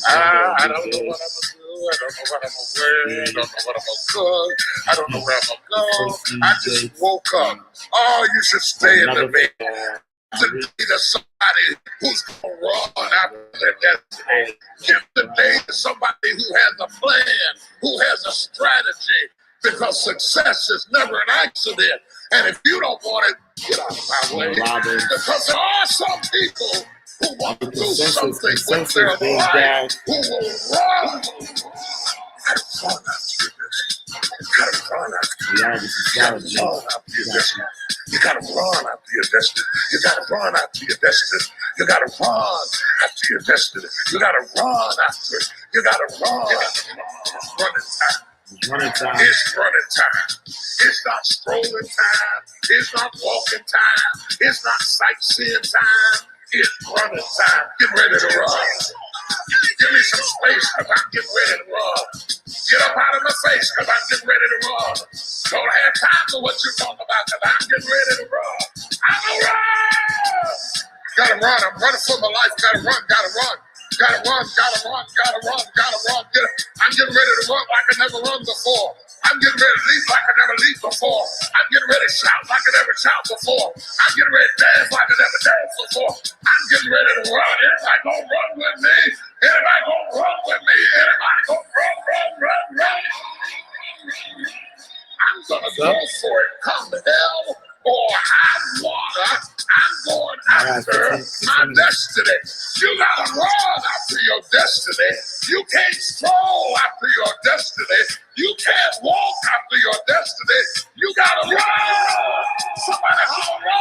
I don't know what I'm gonna do. I don't know what I'm gonna wear. I don't know what I'm gonna cook. I don't know where I'm gonna go. I just woke up. Oh, you should stay in the bed. To be to somebody who's going to run after their destiny. Give the day to somebody who has a plan, who has a strategy, because success is never an accident. And if you don't want it, get out of my way. Because there are some people who want to do something with their life, who will run. I don't run after this. You gotta run after your destiny. You gotta run after your destiny. You gotta run after your destiny. You gotta run after your destiny. You gotta run after it. You gotta run. It's running time. It's running time. It's not strolling time. It's not walking time. It's not sightseeing time. It's running time. Get ready to run. Give me some space because I'm getting ready to run. Get up out of my face because I'm getting ready to run. Don't have time for what you're talking about because I'm getting ready to run. I'm going to run. Gotta run. I'm running for my life. Gotta run. Gotta run. Gotta run. Gotta run. Gotta run. Gotta run. I'm getting ready to run like I never run before. I'm getting ready to leap like I never leaped before. I'm getting ready to shout like I never shout before. I'm getting ready to dance like I never danced before. I'm getting ready to run. Anybody gonna run with me? Anybody gonna run with me? destiny. You can't stroll after your destiny. You can't walk after your destiny. You gotta run. Somebody holler,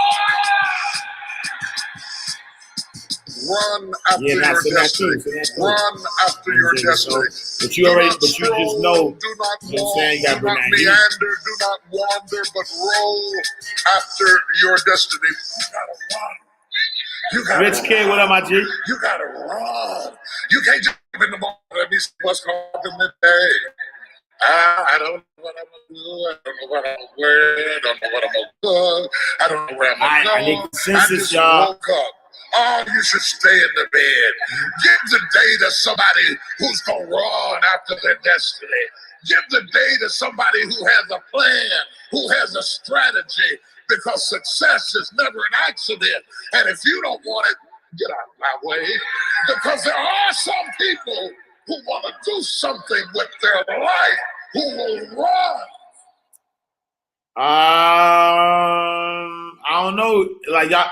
run after your destiny. Run after your destiny. But you already, but you just know. Do not You know what I'm walk, saying? You do gotta bring not that heat. meander, do not wander, but roll after your destiny. You gotta run. You gotta Rich Kid, what up, my G? You gotta run. You can't just in the morning and be what's going on today. I don't know what I'm gonna do. I don't know what I'm gonna wear. I don't know what I'm gonna cook. I don't know where I'm gonna go. I need consensus, I just y'all. woke up. Oh, you should stay in the bed. Give the day to somebody who's gonna run after their destiny. Give the day to somebody who has a plan, who has a strategy, because success is never an accident. And if you don't want it, get out of my way. Because there are some people who want to do something with their life who will run. I don't know. Like y'all,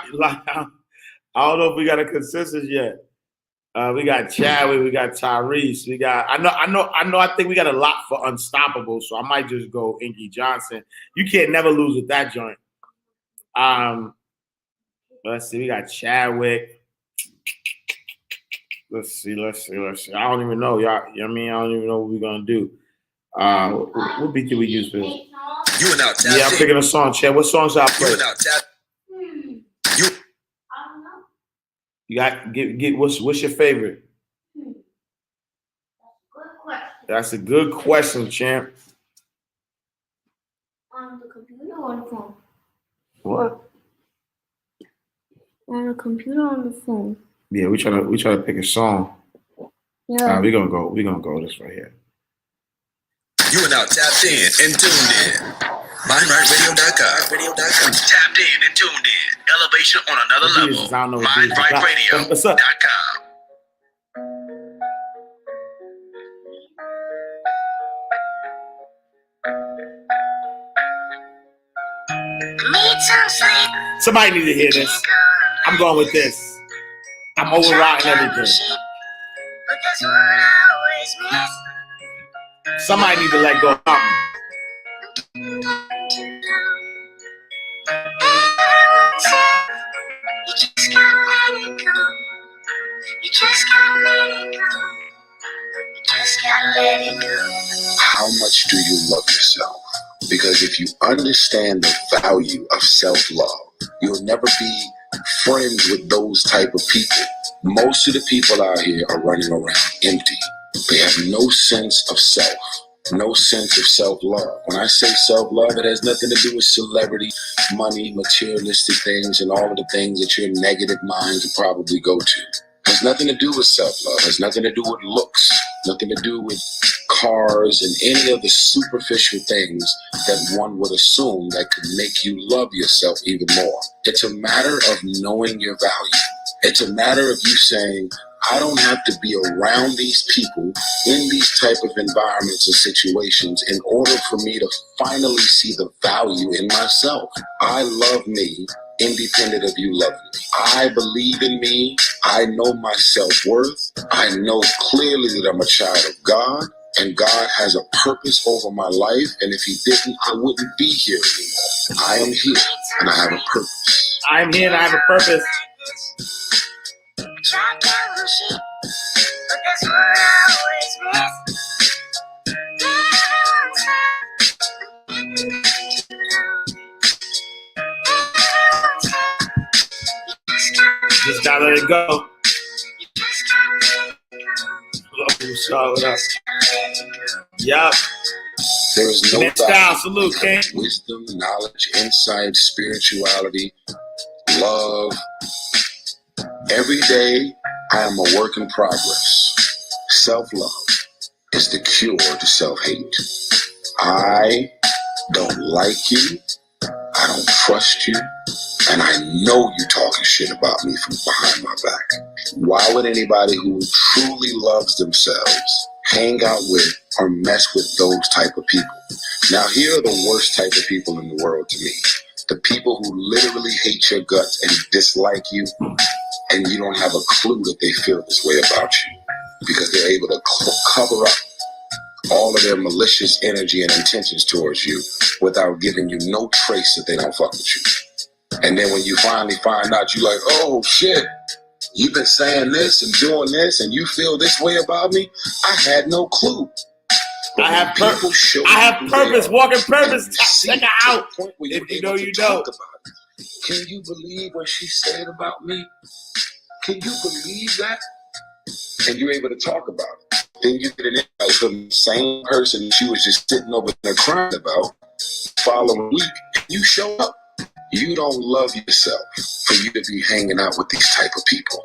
I don't know if we got a consensus yet. We got Chadwick, we got Tyrese, we got. I think we got a lot for Unstoppable, so I might just go Inky Johnson. You can't never lose with that joint. Let's see. We got Chadwick. Let's see. I don't even know, y'all. You know what I mean? I don't even know what we're gonna do. What beat did we use for this? You and out. Yeah, I'm picking a song, Chad. What songs I play? You and out. You got get what's your favorite? That's a good question, champ. On the computer or on the phone? What? On the computer or on the phone? Yeah, we try to pick a song. Yeah. We're gonna go this right here. You are now tapped in and tuned in. MindRightRadio.com. Tapped in and tuned in. Elevation on another level. MindRightRadio.com. Somebody need to hear this. I'm going with this. I'm overriding everything. Somebody need to let go of something. How much do you love yourself? Because if you understand the value of self-love, you'll never be friends with those type of people. Most of the people out here are running around empty. They have no sense of self, no sense of self-love. When I say self-love, it has nothing to do with celebrity, money, materialistic things, and all of the things that your negative mind could probably go to. It has nothing to do with self-love. It has nothing to do with looks, nothing to do with cars and any of the superficial things that one would assume that could make you love yourself even more. It's a matter of knowing your value. It's a matter of you saying, I don't have to be around these people in these type of environments and situations in order for me to finally see the value in myself. I love me independent of you loving me. I believe in me. I know my self-worth. I know clearly that I'm a child of God, and God has a purpose over my life, and if he didn't, I wouldn't be here anymore. I am here, and I have a purpose. I'm here, and I have a purpose. Just gotta let it go. What up? Yup. There is no Next style, salute, King. Wisdom, knowledge, insight, spirituality, love. Every day, I am a work in progress. Self-love is the cure to self-hate. I don't like you. I don't trust you. And I know you talking shit about me from behind my back. Why would anybody who truly loves themselves hang out with or mess with those type of people? Now, here are the worst type of people in the world to me. The people who literally hate your guts and dislike you, and you don't have a clue that they feel this way about you. Because because they're able to cover up all of their malicious energy and intentions towards you without giving you no trace that they don't fuck with you. And then when you finally find out, you're like, oh shit, you've been saying this and doing this and you feel this way about me? I had no clue. But I have purpose, walking purpose. Check it out. If you know, you know. Can you believe what she said about me? Can you believe that? And you're able to talk about it. Then you get an invite from the same person she was just sitting over there crying about. Following week, you show up. You don't love yourself for you to be hanging out with these type of people.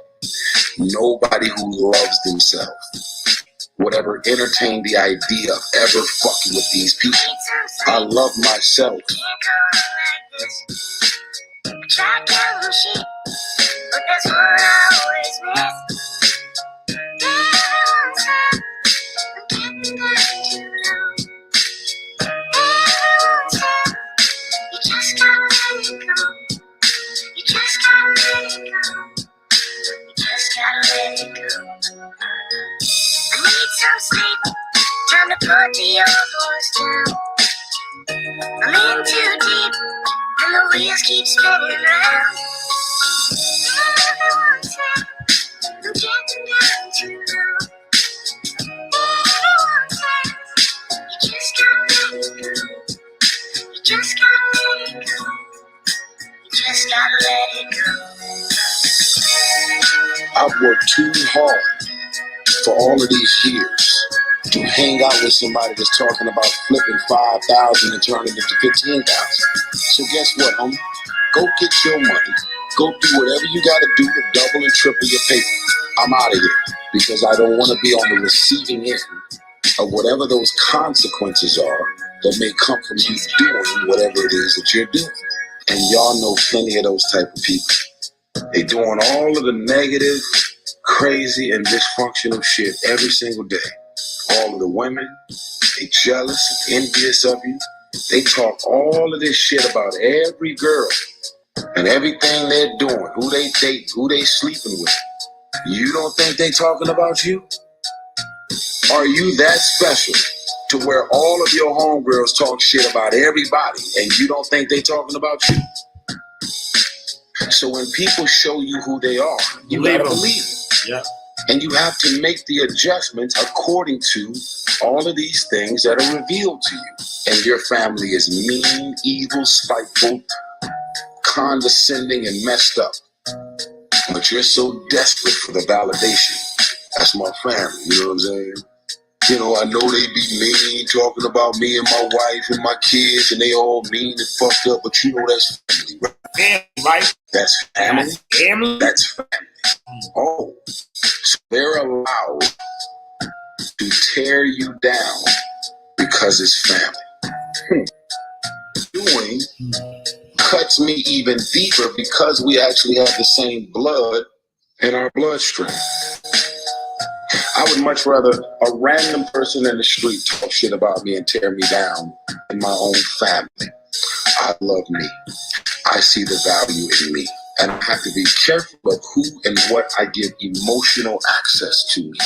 Nobody who loves themselves would ever entertain the idea of ever fucking with these people. I love myself. But that's what I always miss. I'm getting down too low. You just gotta let it go. You just gotta let it go. You just gotta let it go. I need some sleep. Time to put the old horse down. I'm in too deep, and the wheels keep spinning round. I'm getting down too low. You just gotta let it go. You just gotta let it go. You just gotta let it go. I've worked too hard for all of these years to hang out with somebody that's talking about flipping 5,000 and turning it to 15,000. So guess what, homie? Go get your money. Go do whatever you gotta do to double and triple your paper. I'm out of here because I don't want to be on the receiving end of whatever those consequences are that may come from you doing whatever it is that you're doing. And y'all know plenty of those type of people. They doing all of the negative, crazy, and dysfunctional shit every single day. All of the women, they jealous and envious of you. They talk all of this shit about every girl and everything they're doing, who they date, who they sleeping with. You don't think they talking about you? Are you that special to where all of your homegirls talk shit about everybody and you don't think they talking about you? So when people show you who they are, you gotta believe it. Yeah. And you have to make the adjustments according to all of these things that are revealed to you. And your family is mean, evil, spiteful, condescending, and messed up. But you're so desperate for the validation. That's my family, you know what I'm saying? You know, I know they be mean, talking about me and my wife and my kids, and they all mean and fucked up, but you know that's family, right? Family, right? That's family. That's family. That's family. Oh, so they're allowed to tear you down because it's family. Doing cuts me even deeper because we actually have the same blood in our bloodstream. I would much rather a random person in the street talk shit about me and tear me down than my own family. I love me. I see the value in me. And I have to be careful of who and what I give emotional access to me.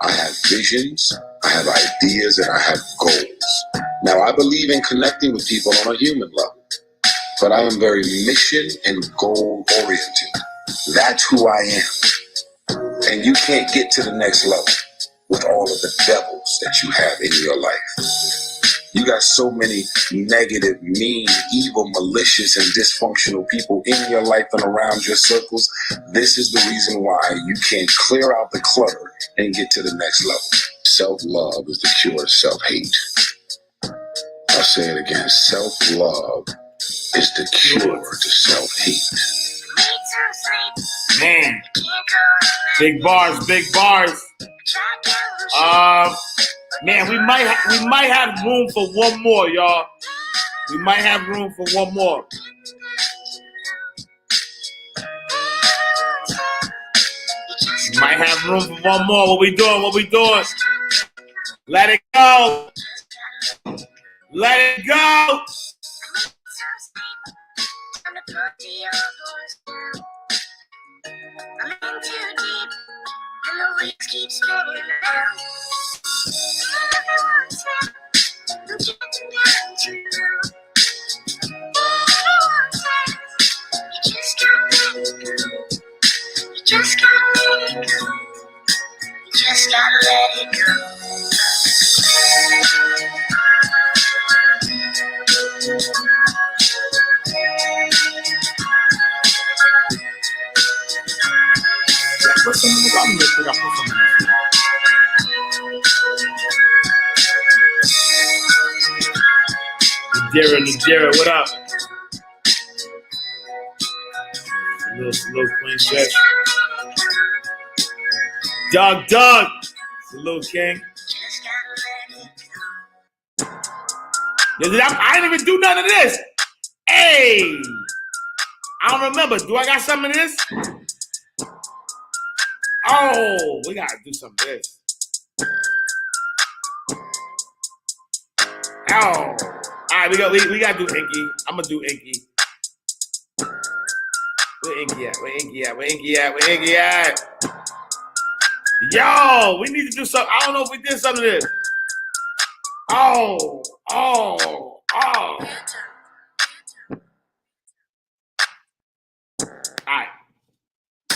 I have visions, I have ideas, and I have goals. Now, I believe in connecting with people on a human level, but I am very mission and goal oriented. That's who I am. And you can't get to the next level with all of the devils that you have in your life. You got so many negative, mean, evil, malicious, and dysfunctional people in your life and around your circles. This is the reason why you can't clear out the clutter and get to the next level. Self-love is the cure to self-hate. I'll say it again. Self-love is the cure to self-hate. Man, big bars, big bars. Man, we might have room for one more, y'all. We might have room for one more. We might have room for one more. What we doing? What we doing? Let it go. Let it go. I'm in too deep, And the waves keep spreading out. I'm jumping down to you. You just gotta let it go. You just gotta let it go. You just gotta let it go. Put some in the bottom of it. I put some in it. Najera, what up? A little slow clean stretch. Doug, the little king. I didn't even do none of this. Hey, I don't remember. Do I got some of this? Oh, we gotta do some of this. Oh, all right, we gotta do Inky. I'm gonna do Inky. Where Inky at? Yo, we need to do something. I don't know if we did some of this. Oh. All right.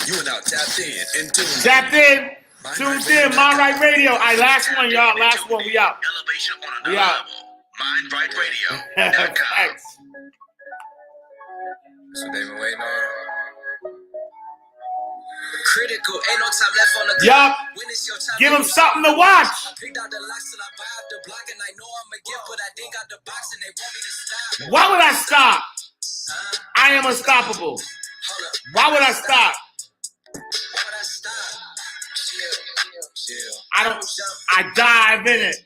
You are now tapped in and tuned in. Mind Right Radio. All right, last one, y'all. Last one. We out. Elevation on another level. MindRightRadio.com. So they've been waiting on. Critical, ain't no time left on the yup. Give them something to watch. Why would I stop? I am unstoppable. Why would I stop? I dive in it.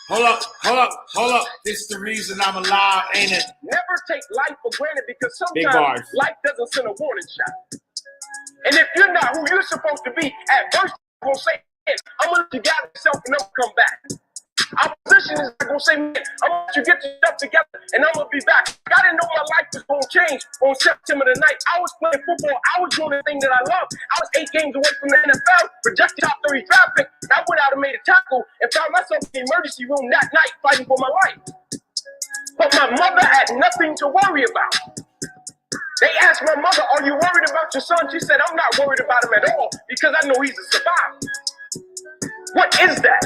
Hold up. This is the reason I'm alive, ain't it? Never take life for granted because sometimes life doesn't send a warning shot. And if you're not who you're supposed to be, at first you're going to say, I'm going to let you gather yourself and I'm going to come back. Opposition is going to say, man, I'm going to let you get your stuff together and I'm going to be back. I didn't know my life was going to change on September the 9th. I was playing football. I was doing the thing that I love. I was 8 games away from the NFL, projected top 30 draft pick. I went out and made a tackle and found myself in the emergency room that night fighting for my life. But my mother had nothing to worry about. They asked my mother, are you worried about your son? She said, I'm not worried about him at all because I know he's a survivor. What is that?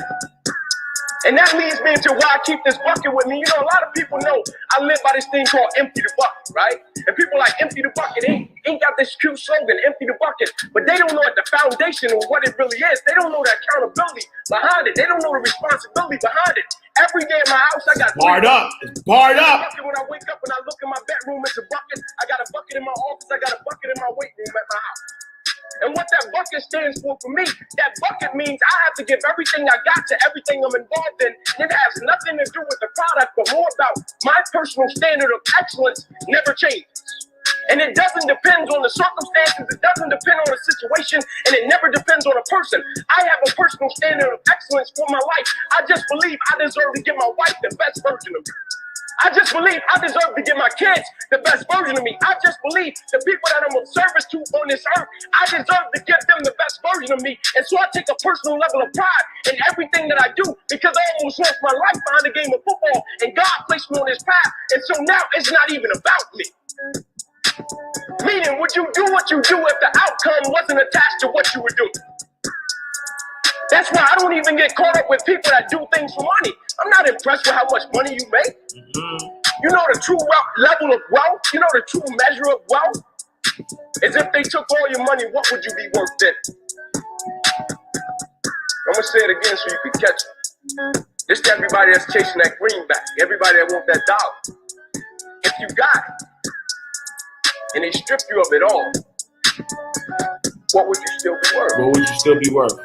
And that leads me into why I keep this bucket with me. You know, a lot of people know I live by this thing called empty the bucket, right? And people like empty the bucket ain't got this cute slogan, empty the bucket. But they don't know at the foundation of what it really is. They don't know the accountability behind it. They don't know the responsibility behind it. Every day in my house, I got barred up. It's barred up. When I wake up and I look in my bedroom, it's a bucket. I got a bucket in my office. I got a bucket in my weight room at my house. And what that bucket stands for me, that bucket means I have to give everything I got to everything I'm involved in. It has nothing to do with the product, but more about my personal standard of excellence never changes. And it doesn't depend on the circumstances, it doesn't depend on the situation, and it never depends on a person. I have a personal standard of excellence for my life. I just believe I deserve to give my wife the best version of me. I just believe I deserve to give my kids the best version of me. I just believe the people that I'm of service to on this earth, I deserve to give them the best version of me. And so I take a personal level of pride in everything that I do because I almost lost my life behind the game of football and God placed me on this path. And so now it's not even about me. Meaning, would you do what you do if the outcome wasn't attached to what you were doing? That's why I don't even get caught up with people that do things for money. I'm not impressed with how much money you make. You know the true level of wealth? You know the true measure of wealth? Is if they took all your money, what would you be worth then? I'm going to say it again so you can catch it. This to everybody that's chasing that greenback, everybody that wants that dollar. If you got it, and they strip you of it all, what would you still be worth? What would you still be worth?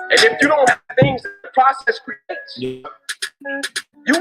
And if you don't have things that the process creates, you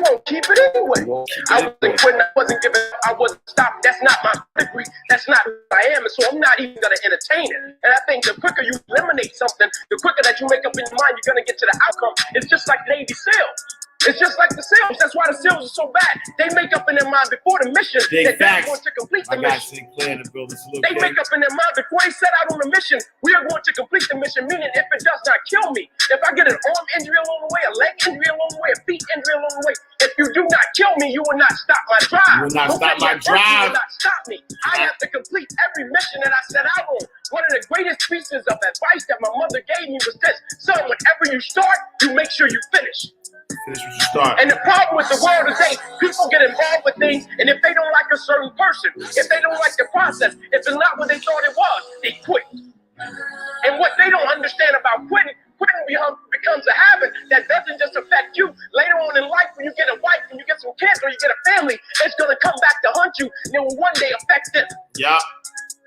won't keep it anyway. I wasn't quitting, I wasn't giving up, I wasn't stopping. That's not my degree, that's not who I am, and so I'm not even gonna entertain it. And I think the quicker you eliminate something, the quicker that you make up in your mind, you're gonna get to the outcome. It's just like Navy SEALs. It's just like the SEALs. That's why the SEAls are so bad. They make up in their mind before the mission that they're going to complete the mission. They make up in their mind before they set out on the mission, we are going to complete the mission, meaning if it does not kill me, if I get an arm injury along the way, a leg injury along the way, a feet injury along the way, if you do not kill me, you will not stop my drive. You will not stop my drive. You will not stop me. I have to complete every mission that I set out on. One of the greatest pieces of advice that my mother gave me was this: son, whenever you start, you make sure you finish. Finish what you start. And the problem with the world today, people get involved with things, and if they don't like a certain person, if they don't like the process, if it's not what they thought it was, they quit. And what they don't understand about quitting becomes a habit that doesn't just affect you. Later on in life, when you get a wife, when you get some kids, or you get a family, it's going to come back to hunt you, and it will one day affect them. Yeah.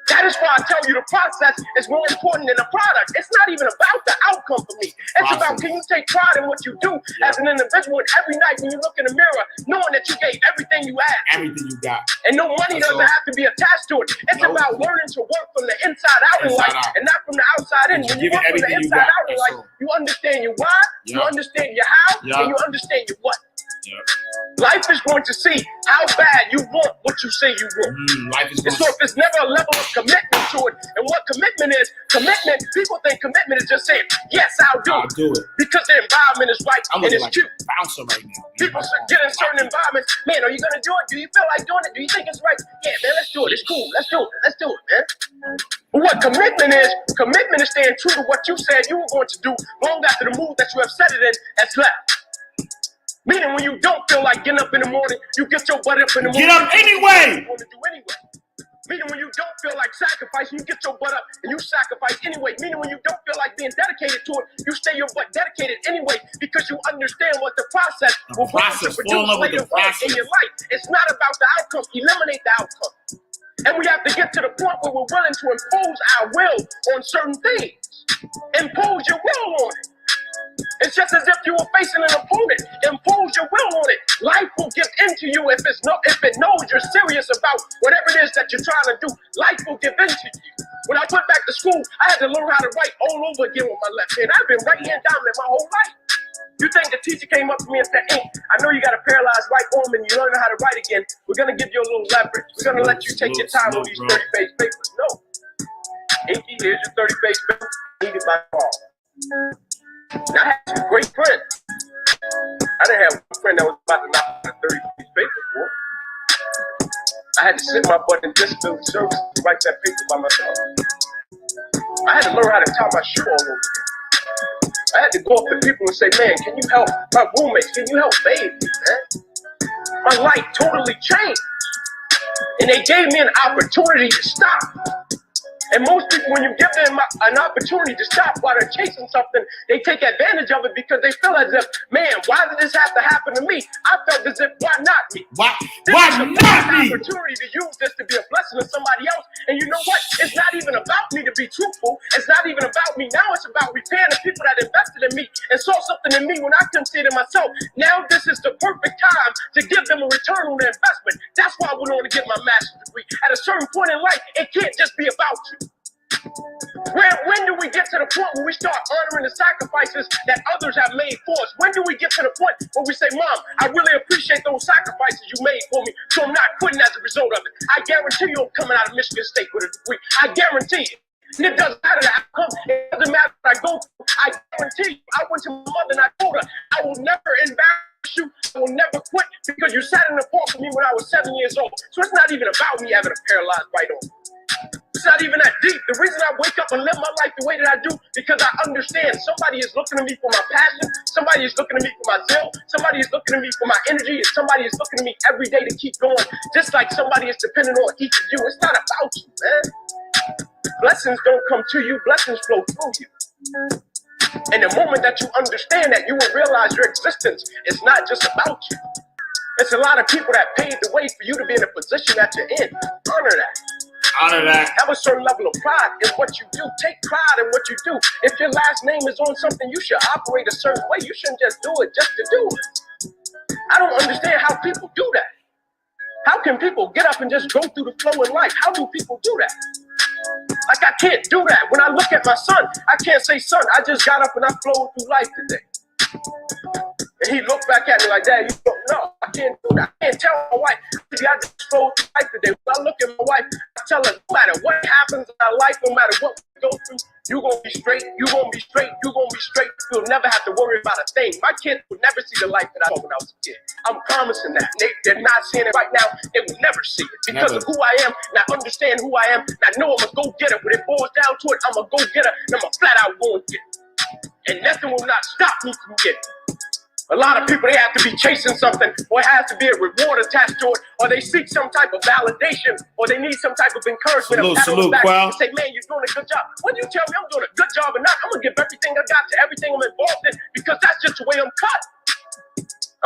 That is why I tell you the process is more important than the product. It's not even about the outcome for me. It's about, can you take pride in what you do as an individual, and every night when you look in the mirror, knowing that you gave everything you had. Everything you got. And no money doesn't have to be attached to it. It's about learning to work from the inside out in life and not from the outside in. When you work from the inside out in life, you understand your why, you understand your how, and you understand your what. Life is going to see how bad you want what you say you want. And so if there's never a level of commitment to it, and what commitment is, people think commitment is just saying, yes, I'll do it. Because the environment is right and it's cute. Bouncer right now. People get in certain environments, man, are you going to do it? Do you feel like doing it? Do you think it's right? Yeah, man, let's do it. It's cool. Let's do it, man. But what commitment is staying true to what you said you were going to do long after the mood that you have set it in has left. Meaning when you don't feel like getting up in the morning, you get your butt up in the morning. Get up anyway! You want to do anyway. Meaning when you don't feel like sacrificing, you get your butt up and you sacrifice anyway. Meaning when you don't feel like being dedicated to it, you stay your butt dedicated anyway because you understand what the process will produce later on in your life. It's not about the outcome. Eliminate the outcome. And we have to get to the point where we're willing to impose our will on certain things. Impose your will on it. It's just as if you were facing an opponent. Impose your will on it. Life will give in to you if it knows you're serious about whatever it is that you're trying to do. Life will give in to you. When I went back to school, I had to learn how to write all over again with my left hand. I've been right-hand dominant my whole life. You think the teacher came up to me and said, hey, I know you got a paralyzed right arm and you learn how to write again. We're going to give you a little leverage. We're going to let you take your time with these 30-page papers. No. Inky, here's your 30-page paper. Needed by Paul. Now, I had some great friends. I didn't have one friend that was about to knock out a 30-page paper for. I had to sit my butt in disability service to write that paper by myself. I had to learn how to tie my shoe all over again. I had to go up to people and say, man, can you help my roommates? Can you help bathe me, man? My life totally changed. And they gave me an opportunity to stop. And most people, when you give them an opportunity to stop while they're chasing something, they take advantage of it because they feel as if, man, why did this have to happen to me? I felt as if, why not me? Why not not an me? opportunity to use this to be a blessing to somebody else. And you know what? It's not even about me to be truthful. It's not even about me. Now it's about repaying the people that invested in me and saw something in me when I couldn't see it in myself. Now this is the perfect time to give them a return on their investment. That's why I went on to get my master's degree. At a certain point in life, it can't just be about you. When do we get to the point where we start honoring the sacrifices that others have made for us? When do we get to the point where we say, Mom, I really appreciate those sacrifices you made for me, so I'm not quitting as a result of it. I guarantee you I'm coming out of Michigan State with a degree. I guarantee it. And it doesn't matter the outcome. It doesn't matter what I go through. I guarantee you. I went to my mother and I told her, I will never embarrass you. I will never quit because you sat in the park for me when I was 7 years old. So it's not even about me having a paralyzed right arm. It's not even that deep. The reason I wake up and live my life the way that I do, because I understand somebody is looking at me for my passion, somebody is looking at me for my zeal, somebody is looking at me for my energy, and somebody is looking at me every day to keep going, just like somebody is depending on each of you. It's not about you, man. Blessings don't come to you, blessings flow through you. And the moment that you understand that, you will realize your existence is not just about you. It's a lot of people that paved the way for you to be in a position that you're in. Honor that. Honor that. Have a certain level of pride in what you do. Take pride in what you do. If your last name is on something, you should operate a certain way. You shouldn't just do it just to do it. I don't understand how people do that. How can people get up and just go through the flow in life? How do people do that? Like, I can't do that. When I look at my son, I can't say, son, I just got up and I flowed through life today. And And he looked back at me like, Dad, you don't know. I can't do that. I can't tell my wife. I just told my wife today. When I look at my wife, I tell her, no matter what happens in our life, no matter what we go through, you're going to be straight. You're going to be straight. You're going to be straight. You'll never have to worry about a thing. My kids will never see the life that I saw when I was a kid. I'm promising that. They're not seeing it right now. They will never see it because of who I am. And I understand who I am. And I know I'm a go-getter. When it boils down to it, I'm a go-getter. And I'm a flat-out go-getter. And nothing will not stop me from getting it. A lot of people, they have to be chasing something, or it has to be a reward attached to it, or they seek some type of validation, or they need some type of encouragement. Salute, back Quell. and say, man, you're doing a good job. When you tell me I'm doing a good job or not, I'm going to give everything I got to everything I'm involved in, because that's just the way I'm cut.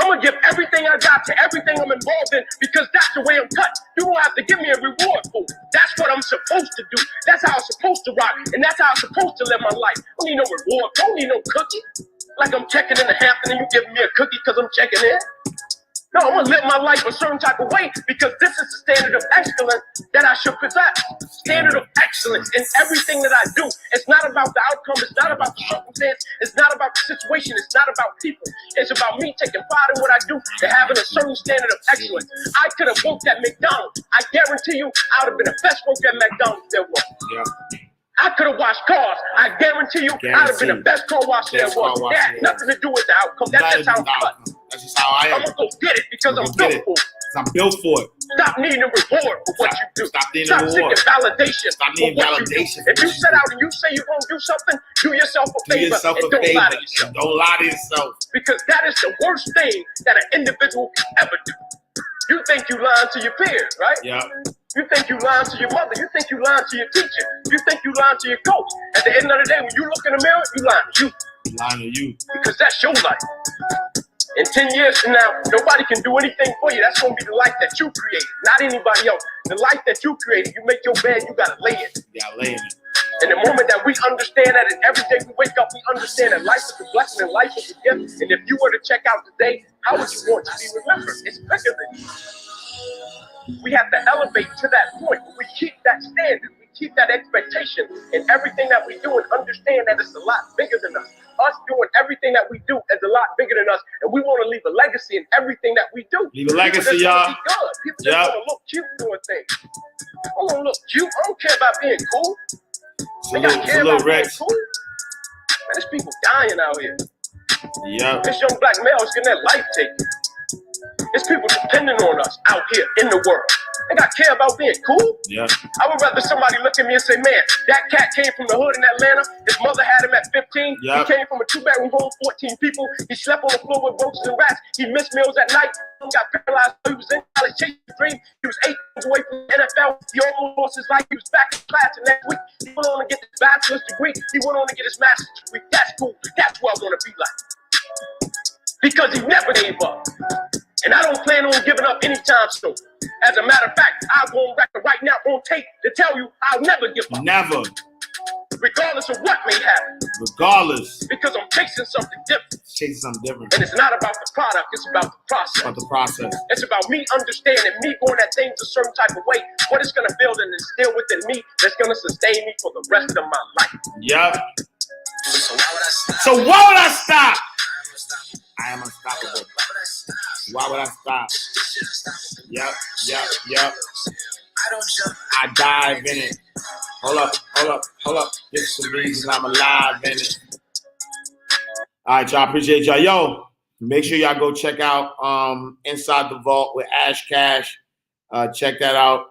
I'm going to give everything I got to everything I'm involved in, because that's the way I'm cut. You don't have to give me a reward for it. That's what I'm supposed to do. That's how I'm supposed to rock, and that's how I'm supposed to live my life. I don't need no reward. I don't need no cookie. Like I'm checking in the Hampton and you giving me a cookie because I'm checking in. No, I'm going to live my life a certain type of way, because this is the standard of excellence that I should possess. Standard of excellence in everything that I do. It's not about the outcome. It's not about the circumstance. It's not about the situation. It's not about people. It's about me taking pride in what I do and having a certain standard of excellence. I could have worked at McDonald's. I guarantee you I would have been the best worker at McDonald's there was. Yeah. I could have washed cars. I guarantee you I'd have been the best car wash there was. That had nothing to do with the outcome. That's just how I'm cut. That's just how I am. I'm going to go get it because I'm built for it. I'm built for it. Stop needing a reward for what you do. Stop needing a reward. Seeking validation. Stop needing validation. If you set out and you say you're going to do something, do yourself a favor and don't lie to yourself. Don't lie to yourself. Because that is the worst thing that an individual can ever do. You think you lying to your peers, right? Yeah. You think you lying to your mother. You think you lying to your teacher. You think you lying to your coach. At the end of the day, when you look in the mirror, you lying to you. Lying to you. Because that's your life. In 10 years from now, nobody can do anything for you. That's going to be the life that you created, not anybody else. The life that you created, you make your bed, you got to lay in it. You got to lay in it. And the moment that we understand that, and every day we wake up, we understand that life is a blessing and life is a gift. And if you were to check out today, how would you want to be remembered? It's bigger than you. We have to elevate to that point. We keep that standard. We keep that expectation in everything that we do, and understand that it's a lot bigger than us. Us doing everything that we do is a lot bigger than us, and we want to leave a legacy in everything that we do. Leave a legacy, y'all. People just want to look cute doing things. I want to look cute. I don't care about being cool. I care about being cool. Man, there's people dying out here. Yeah. This young black male is getting their life taken. There's people depending on us out here in the world. And I care about being cool. Yeah. I would rather somebody look at me and say, man, that cat came from the hood in Atlanta. His mother had him at 15. Yeah. He came from a 2-bedroom home, 14 people. He slept on the floor with roaches and rats. He missed meals at night. He got paralyzed. He was in college chasing his dream. He was 8 years away from the NFL. He almost lost his life. He was back in class, and next week he went on to get his bachelor's degree. He went on to get his master's degree. That's cool. That's what I want to be like. Because he never gave up. And I don't plan on giving up anytime soon. As a matter of fact, I'll go on record right now on tape to tell you I'll never give up. Never. Regardless of what may happen. Regardless. Because I'm chasing something different. Chasing something different. And it's not about the product, it's about the process. About the process. It's about me understanding, me going at things a certain type of way, what it's going to build and instill within me that's going to sustain me for the rest of my life. Yep. So why would I stop? So why would I stop? I am unstoppable. Why would I stop? Yep. I dive in it. Hold up. This is the reason I'm alive in it. All right, y'all. Appreciate y'all. Yo, make sure y'all go check out Inside the Vault with Ash Cash. Check that out.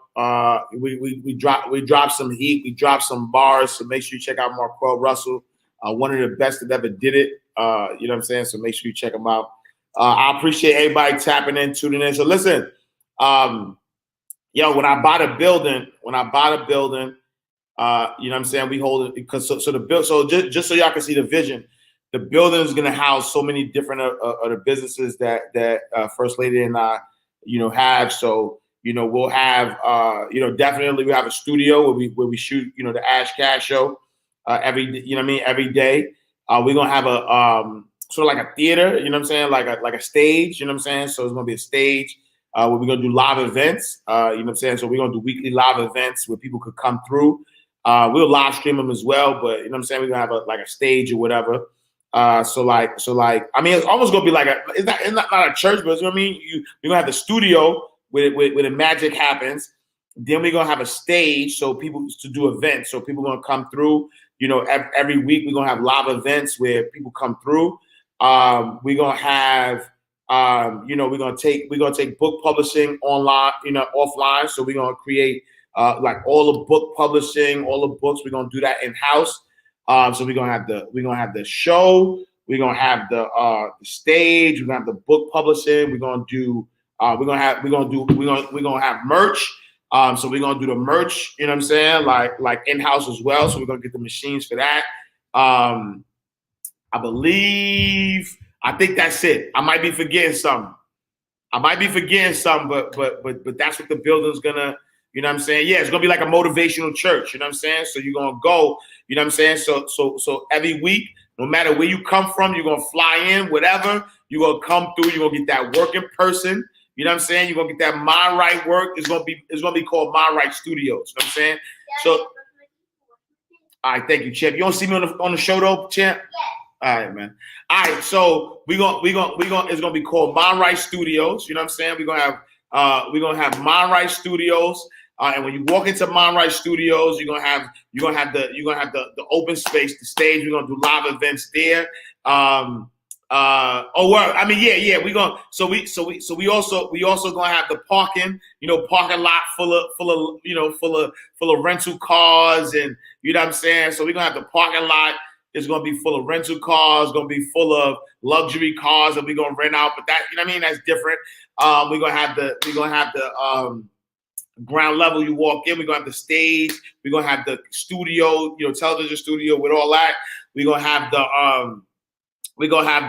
We dropped some heat. We dropped some bars. So make sure you check out Marquell Russell. One of the best that ever did it. You know what I'm saying? So make sure you check them out. I appreciate everybody tapping in, tuning in. So listen, when I buy the building, you know what I'm saying? We hold it because so the build. So just so y'all can see the vision, the building is going to house so many different of the businesses that First Lady and I, have. So we'll have definitely we have a studio where we shoot the Ash Cash show every day. We're gonna have a sort of like a theater, you know what I'm saying, like a stage, you know what I'm saying. So it's gonna be a stage where we're gonna do live events, you know what I'm saying. So we're gonna do weekly live events where people could come through. We'll live stream them as well, but you know what I'm saying, we're gonna have a stage or whatever. So like, I mean, it's almost gonna be like it's not a church, but you know what I mean. You're gonna have the studio where the magic happens. Then we're gonna have a stage so people to do events. So people are gonna come through. You know, every week we're gonna have live events where people come through. We're gonna have, you know, we're gonna take book publishing online, you know, offline. So we're gonna create like all the book publishing, all the books. We're gonna do that in house. So we're gonna have the show. We're gonna have the stage. We're gonna have the book publishing. We're gonna have merch. So we're gonna do the merch. You know what I'm saying? Like in house as well. So we're gonna get the machines for that. I think that's it. I might be forgetting something. But that's what the building's gonna. You know what I'm saying? Yeah, it's gonna be like a motivational church. You know what I'm saying? So you're gonna go. You know what I'm saying? So every week, no matter where you come from, you're gonna fly in, whatever. You're gonna come through. You're gonna get that work in person. You know what I'm saying? You're gonna get that Mind Right work. It's gonna be called Mind Right Studios. You know what I'm saying? So, all right, thank you, Champ. You don't see me on the show though, Champ? Yeah. All right, man. All right, so we gonna it's gonna be called Mind Right Studios. You know what I'm saying? We're gonna have Mind Right Studios. And when you walk into Mind Right Studios, you're gonna have the open space, the stage. We're gonna do live events there. We're gonna we also gonna have the parking, you know, parking lot full of rental cars, and you know what I'm saying. So we're gonna have the parking lot. It's gonna be full of rental cars. Gonna be full of luxury cars that we're gonna rent out. But that, you know what I mean, that's different. We're gonna have the ground level. You walk in. We're gonna have the stage. We're gonna have the studio, you know, television studio with all that. We're gonna have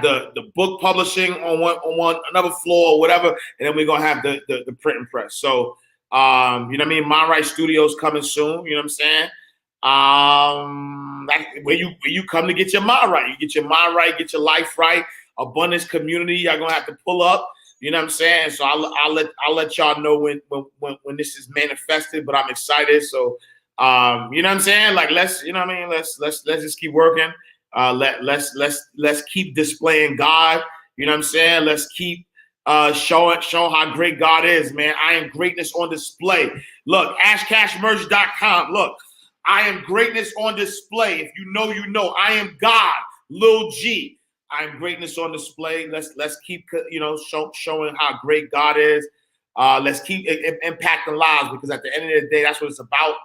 the book publishing on another floor or whatever, and then we're gonna have the print and press. So you know what I mean? Mind Right Studios coming soon. You know what I'm saying? Where you come to get your mind right. You get your mind right, get your life right. Abundance Community, y'all gonna have to pull up. You know what I'm saying? So I'll let y'all know when this is manifested, but I'm excited. So you know what I'm saying? Like let's just keep working. Let's keep displaying God. You know what I'm saying? Let's keep showing how great God is, man. I am greatness on display. Look, ashcashmerch.com. Look, I am greatness on display. If you know, you know. I am God, Lil G. I am greatness on display. Let's keep, you know, showing how great God is. Let's keep impacting lives, because at the end of the day, that's what it's about.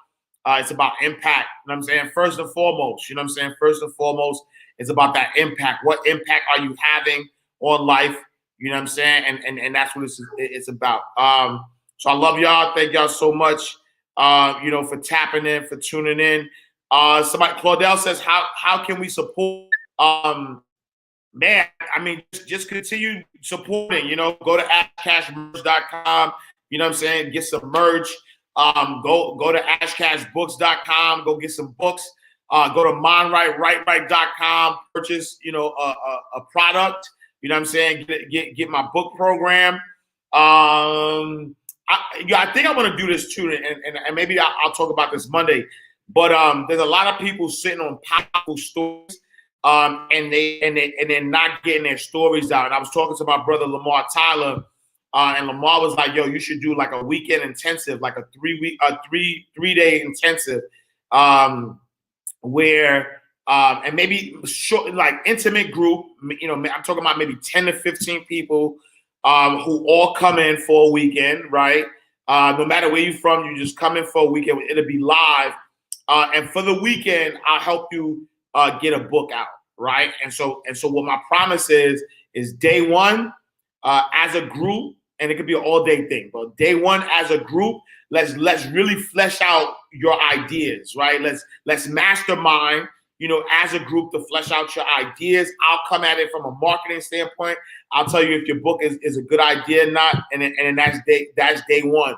It's about impact. You know what I'm saying? First and foremost, you know what I'm saying? First and foremost, it's about that impact. What impact are you having on life? You know what I'm saying? And that's what it's about. So I love y'all. Thank y'all so much, you know, for tapping in, for tuning in. Claudel says, how can we support? Man, I mean, just continue supporting, you know, go to ashcashmerch.com, you know what I'm saying? Get some merch. Go to ashcashbooks.com, go get some books. Go to mindright.com, purchase, you know, a product, you know what I'm saying? Get my book program. I think I want to do this too, and maybe I'll talk about this Monday. But there's a lot of people sitting on powerful stories. And they're not getting their stories out. And I was talking to my brother Lamar Tyler, and Lamar was like, "Yo, you should do like a weekend intensive, like a 3-day intensive, where and maybe short, like intimate group. You know, I'm talking about maybe 10 to 15 people, who all come in for a weekend, right? No matter where you're from, you just come in for a weekend. It'll be live, and for the weekend, I'll help you get a book out, right? And so what my promise is day one, as a group, and it could be an all-day thing, but day one as a group, let's really flesh out your ideas, right? Let's mastermind, you know, as a group to flesh out your ideas. I'll come at it from a marketing standpoint. I'll tell you if your book is a good idea or not, and then that's day one.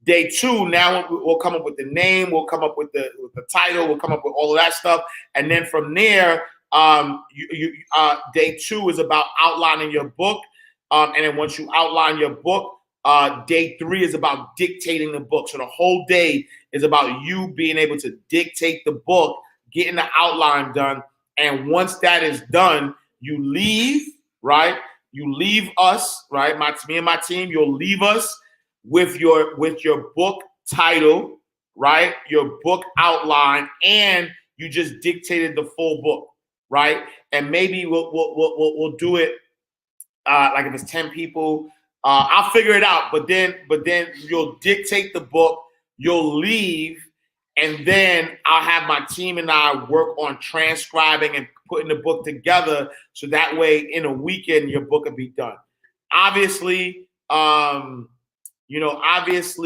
Day two, now we'll come up with the name, we'll come up with the title, we'll come up with all of that stuff, and then from there, day two is about outlining your book, and then once you outline your book, day three is about dictating the book. So the whole day is about you being able to dictate the book, getting the outline done, And once that is done, you leave, right? You leave us, right? Me and my team, you'll leave us with your book title, right? Your book outline, and you just dictated the full book, right? And maybe we'll do it like if it's 10 people. I'll figure it out, but then you'll dictate the book, you'll leave, and then I'll have my team and I work on transcribing and putting the book together, so that way in a weekend your book will be done. Obviously, this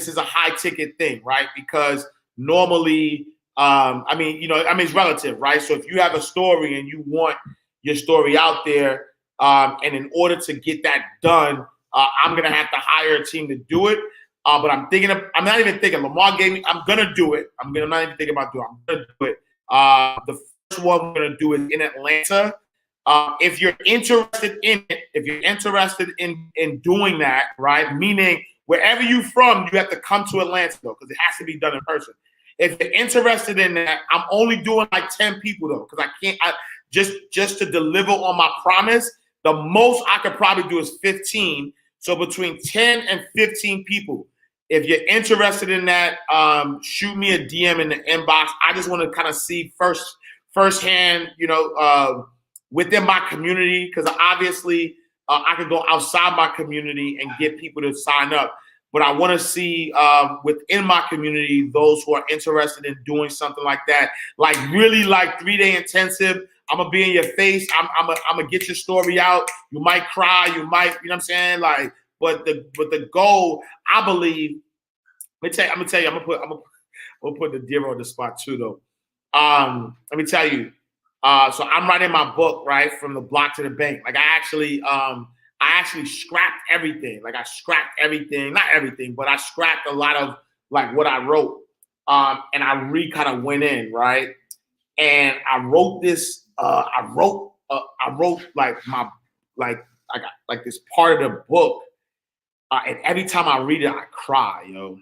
is a high ticket thing, right? Because normally, it's relative, right? So if you have a story and you want your story out there, and in order to get that done, I'm gonna have to hire a team to do it. But I'm not even thinking. Lamar gave me. I'm gonna do it. I'm not even thinking about doing it. I'm gonna do it. The first one we're gonna do is in Atlanta. If you're interested in it, if you're interested in doing that, right? Meaning wherever you're from, you have to come to Atlanta though, because it has to be done in person. If you're interested in that, I'm only doing like 10 people though, because I can't. Just to deliver on my promise. The most I could probably do is 15. So between 10 and 15 people. If you're interested in that, shoot me a DM in the inbox. I just want to kind of see firsthand, within my community, because obviously I could go outside my community and get people to sign up. But I want to see within my community those who are interested in doing something like that, like really like 3-day intensive. I'm gonna be in your face. I'm gonna get your story out. You might cry. You might, you know what I'm saying? Like, but the goal, I believe. I'm gonna put the deer on the spot too, though. Let me tell you. So I'm writing my book, right, from the block to the bank. Like I actually scrapped everything. Like I scrapped everything, not everything, but I scrapped a lot of like what I wrote. And I kind of went in, right, and I wrote this. I wrote I got like this part of the book, and every time I read it, I cry, yo.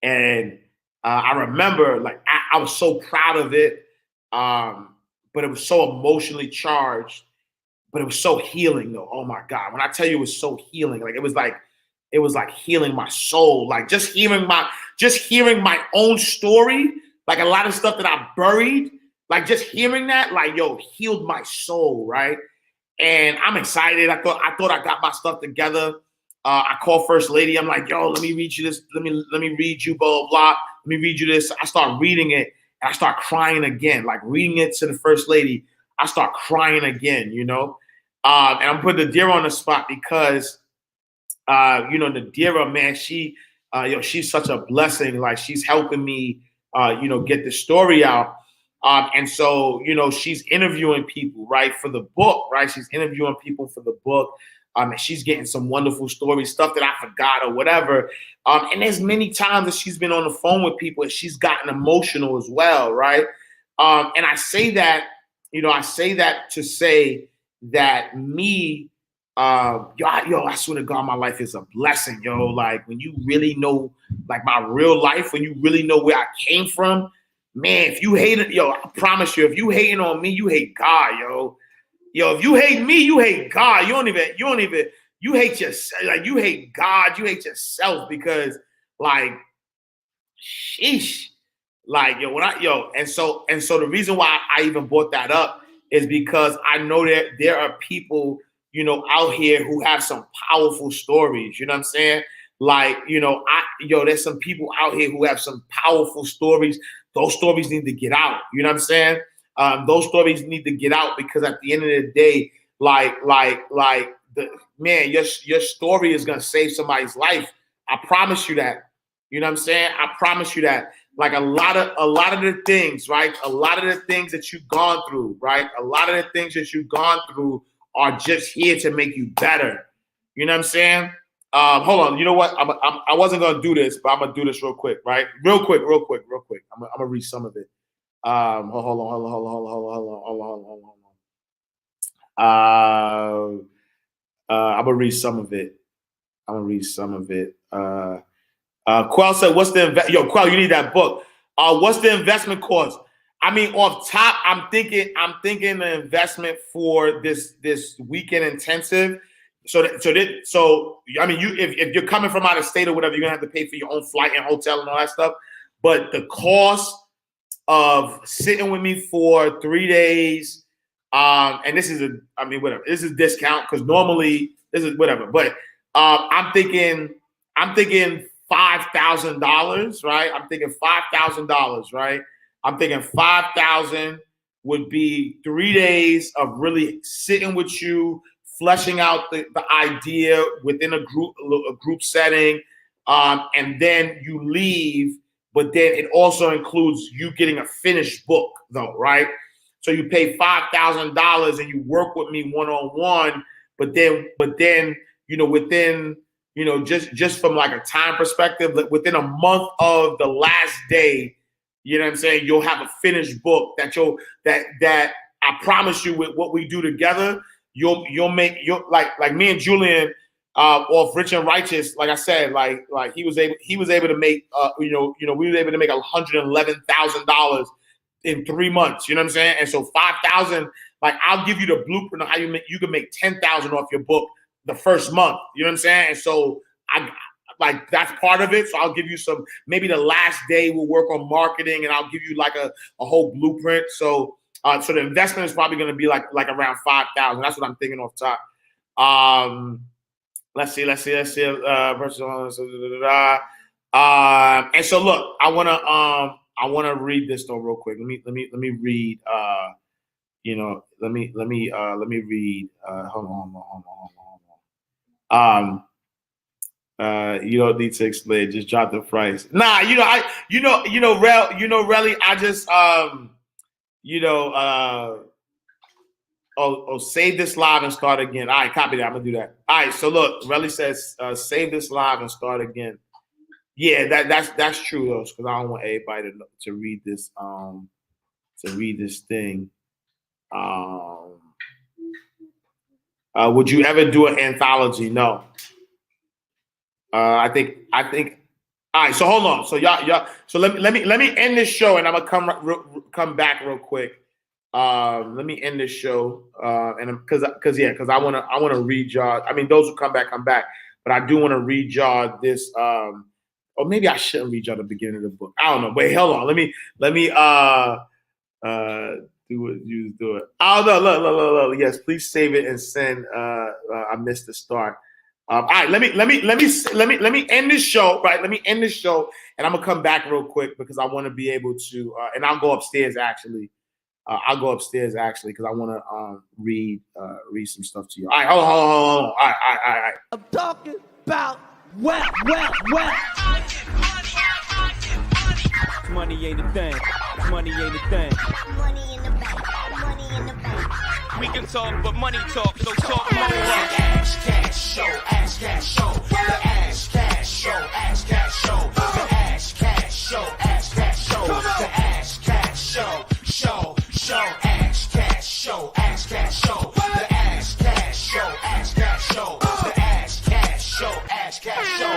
And I remember, like, I was so proud of it, but it was so emotionally charged, but it was so healing, though. Oh my God! When I tell you it was so healing, like it was like healing my soul, like just hearing my own story, like a lot of stuff that I buried. Like just hearing that, like, yo, healed my soul, right? And I'm excited. I thought I got my stuff together. I called First Lady. I'm like, yo, let me read you this. Let me read you blah, blah, blah. Let me read you this. I start reading it and I start crying again. Like reading it to the First Lady, I start crying again, And I'm putting Nadira on the spot because, Nadira, man, she's such a blessing. Like she's helping me, get the story out. And so, she's interviewing people, right, for the book, right? She's interviewing people for the book. And she's getting some wonderful stories, stuff that I forgot or whatever. And there's many times that she's been on the phone with people and she's gotten emotional as well, right? And I say that, to say that me, I swear to God, my life is a blessing, yo. Like when you really know, like my real life, when you really know where I came from, man, if you hate it, yo, I promise you, if you hating on me, you hate God, yo. Yo, if you hate me, you hate God. You hate yourself. Like you hate God, you hate yourself because, like, sheesh. Like, and so the reason why I even brought that up is because I know that there are people, out here who have some powerful stories. You know what I'm saying? Like, there's some people out here who have some powerful stories. Those stories need to get out. You know what I'm saying? Those stories need to get out because at the end of the day, your story is gonna save somebody's life. I promise you that. You know what I'm saying? I promise you that. Like a lot of the things, right? A lot of the things that you've gone through, right? A lot of the things that you've gone through are just here to make you better. You know what I'm saying? Hold on. You know what? I wasn't gonna do this, but I'm gonna do this real quick, right? Real quick. I'm gonna read some of it. Hold on. I'm gonna read some of it. Quell said, "What's the Quell? You need that book. What's the investment cost? I mean, off top, I'm thinking the investment for this weekend intensive. So I mean, if you're coming from out of state or whatever, you're gonna have to pay for your own flight and hotel and all that stuff. But the cost of sitting with me for 3 days, and this is whatever. This is discount because normally this is whatever. But I'm thinking $5,000, right? I'm thinking $5,000, right? I'm thinking 5,000 would be 3 days of really sitting with you, fleshing out the idea within a group setting, and then you leave. But then it also includes you getting a finished book, though, right? So you pay $5,000 and you work with me one-on-one. But then within just from like a time perspective, within a month of the last day, you know what I'm saying, you'll have a finished book that I promise you with what we do together, you'll make like me and Julian off Rich and Righteous, like I said, like he was able to make we were able to make $111,000 in 3 months. You know what I'm saying? And so 5,000, like I'll give you the blueprint of how you can make 10,000 off your book the first month. You know what I'm saying? And so that's part of it. So I'll give you some, maybe the last day we'll work on marketing and I'll give you like a whole blueprint. So the investment is probably going to be like around 5,000. That's what I'm thinking off top. Let's see. And so look, I wanna read this though real quick. Let me read. Let me read. Hold on. You don't need to explain. Just drop the price. Nah, Relly. I just save this live and start again. All right, copy that. I'm gonna do that. All right, so look, Relly says save this live and start again. Yeah, that's true though, because I don't want everybody to read this thing. Would you ever do an anthology? No. I think. All right, so hold on. So y'all. So let me end this show, and I'm gonna come back real quick. Let me end this show, and because I wanna read y'all. I mean, those who come back, but I do want to read y'all this. Or maybe I shouldn't read y'all the beginning of the book. I don't know. Wait, hold on. Let me do it. Oh no, look. Yes, please save it and send. I missed the start. All right, let me end this show. Right, let me end this show, and I'm gonna come back real quick because I want to be able to, and I'll go upstairs actually. Because I want to read some stuff to you. All right, hold on. All right. I'm talking about well. Money ain't a thing. Money ain't a thing. Money in the bank. Money in the bank. We can talk, but money talk, so talk more. Ash Cash Show, Ash Cash Show, the Ash Cash Show, Ash Cash Show, the Ash Cash Show, Ash Cash Show, the Ash Cash Show, Ash Cash Show, Ash Cash Show, the Ash Cash Show, Ash Cash Show, the Ash Cash Show, Ash Cash Show.